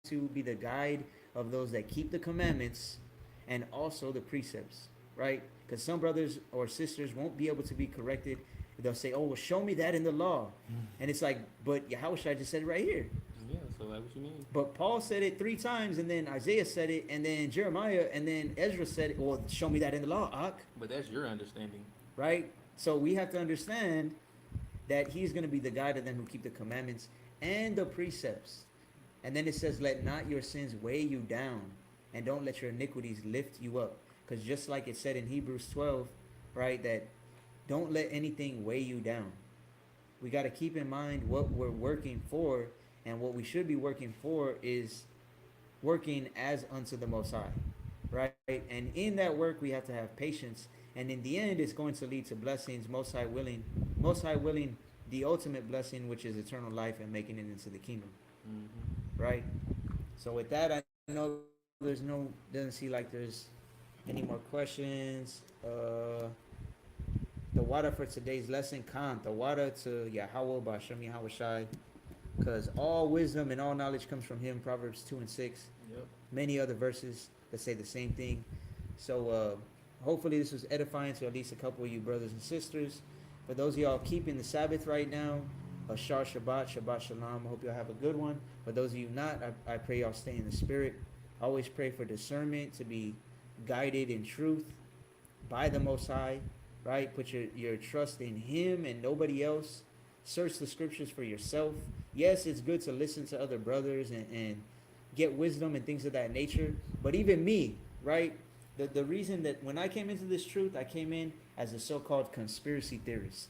to be the guide of those that keep the commandments and also the precepts, right? Because some brothers or sisters won't be able to be corrected. They'll say, "Oh, well, show me that in the law," and it's like, but Yahweh just said it right here. Yeah, so like what you mean? But Paul said it 3 times, and then Isaiah said it, and then Jeremiah, and then Ezra said it. Well, show me that in the law, Ak, But that's your understanding. right? So we have to understand that he's going to be the guide of them who keep the commandments and the precepts. And then it says, let not your sins weigh you down, and don't let your iniquities lift you up. Because just like it said in Hebrews 12, right, that don't let anything weigh you down. We got to keep in mind what we're working for And what we should be working for is working as unto the Most High, right? And in that work, we have to have patience. And in the end, it's going to lead to blessings, Most High willing, the ultimate blessing, which is eternal life and making it into the kingdom, Mm-hmm. right? So with that, I know doesn't seem like there's any more questions. The water for today's lesson, Khan, the water to Yahweh, Bashem Yahweh, because all wisdom and all knowledge comes from him, Proverbs 2 and 6. Yep. Many other verses that say the same thing. So hopefully this was edifying to at least a couple of you brothers and sisters. For those of y'all keeping the Sabbath right now, Ashar Shabbat, Shabbat Shalom. I hope y'all have a good one. For those of you not, I pray y'all stay in the spirit. I always pray for discernment to be guided in truth by the Most High, right? Put your trust in Him and nobody else. Search the scriptures for yourself. Yes, it's good to listen to other brothers and get wisdom and things of that nature. But even me, right? The reason that when I came into this truth, I came in as a so-called conspiracy theorist,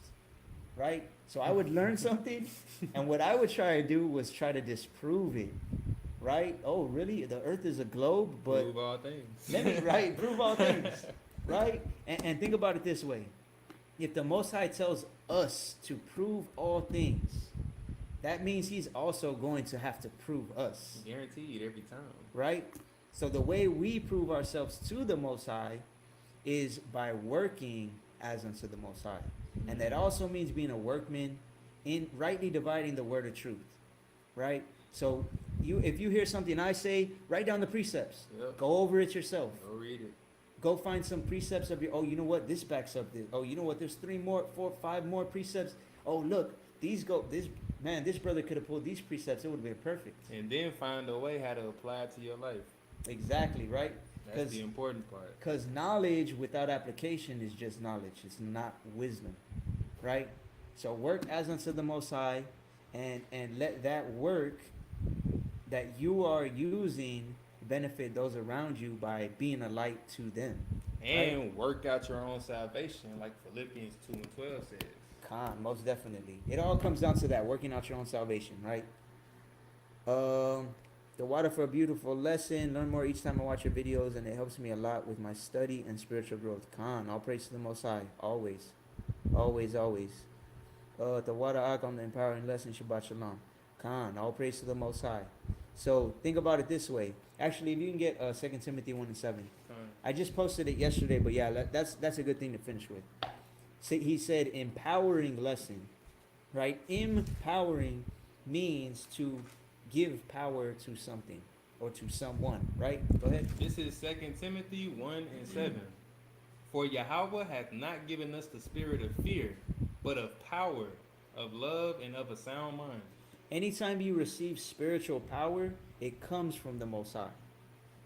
right? So I would learn something, and what I would try to do was try to disprove it, right? Oh, really? The Earth is a globe, but Prove all things. let me right prove all things, right? And think about it this way: if the Most High tells us to prove all things, that means He's also going to have to prove us, Guaranteed every time. right? So the way we prove ourselves to the Most High is by working as unto the Most High. And that also means being a workman in rightly dividing the word of truth, right? So if you hear something I say, write down the precepts. Yep. Go over it yourself. Go read it. Go find some precepts of your, oh, you know what, this backs up this. Oh, you know what, there's 3 more, 4, 5 more precepts. Oh, look, this brother could have pulled these precepts, it would have been perfect. And then find a way how to apply it to your life. Exactly, right? That's the important part. Because knowledge without application is just knowledge. It's not wisdom, right? So work as unto the Most High, and let that work that you are using benefit those around you by being a light to them. And right? work out your own salvation, like Philippians 2 and 12 says. Khan, most definitely. It all comes down to that, working out your own salvation, right? The water for a beautiful lesson. Learn more each time I watch your videos, and it helps me a lot with my study and spiritual growth. Khan, all praise to the Most High. Always. Always, always. The water ark on the empowering lesson. Shabbat Shalom. Khan, all praise to the Most High. So think about it this way. Actually, if you can get 2 Timothy 1 and 7. I just posted it yesterday, but yeah, that's a good thing to finish with. So he said empowering lesson, right? Empowering means to give power to something or to someone, right? Go ahead. This is 2 Timothy 1 and 7. For Yahweh hath not given us the spirit of fear, but of power, of love, and of a sound mind. Anytime you receive spiritual power, it comes from the Most High.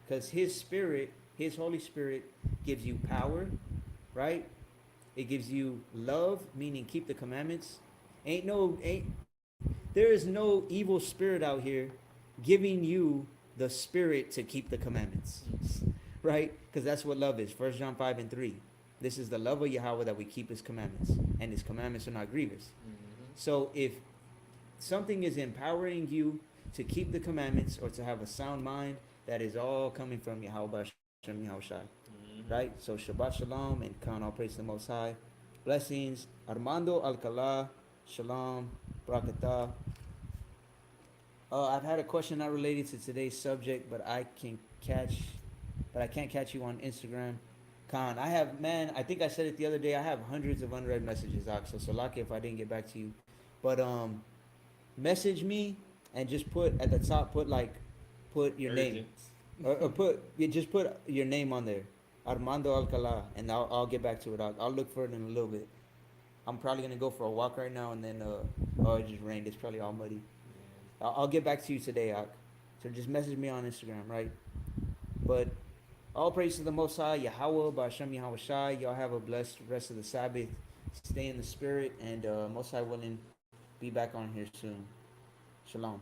Because His Spirit, His Holy Spirit, gives you power, right? It gives you love, meaning keep the commandments. There is no evil spirit out here giving you the spirit to keep the commandments, right? Because that's what love is. 1 John 5 and 3. This is the love of Yahweh, that we keep His commandments, and His commandments are not grievous. So if something is empowering you to keep the commandments or to have a sound mind, that is all coming from Yahweh Shem Yahushai. Right? So Shabbat Shalom, and Khan, all praise to the Most High. Blessings. Armando Alcala, Shalom, Brakatah. I've had a question not related to today's subject, but I can't catch you on Instagram. Khan, I think I said it the other day, I have hundreds of unread messages, so Salaki if I didn't get back to you. But message me and just put at the top, put your name. Or put your name on there. Armando Alcala, and I'll get back to it. I'll look for it in a little bit. I'm probably gonna go for a walk right now, and then it just rained. It's probably all muddy. I'll get back to you today, Ak. So just message me on Instagram, right? But all praise to the Most High, Yahweh, Ba'ashem Yahweh. Y'all have a blessed rest of the Sabbath. Stay in the spirit, and Most High willing, be back on here soon. Shalom.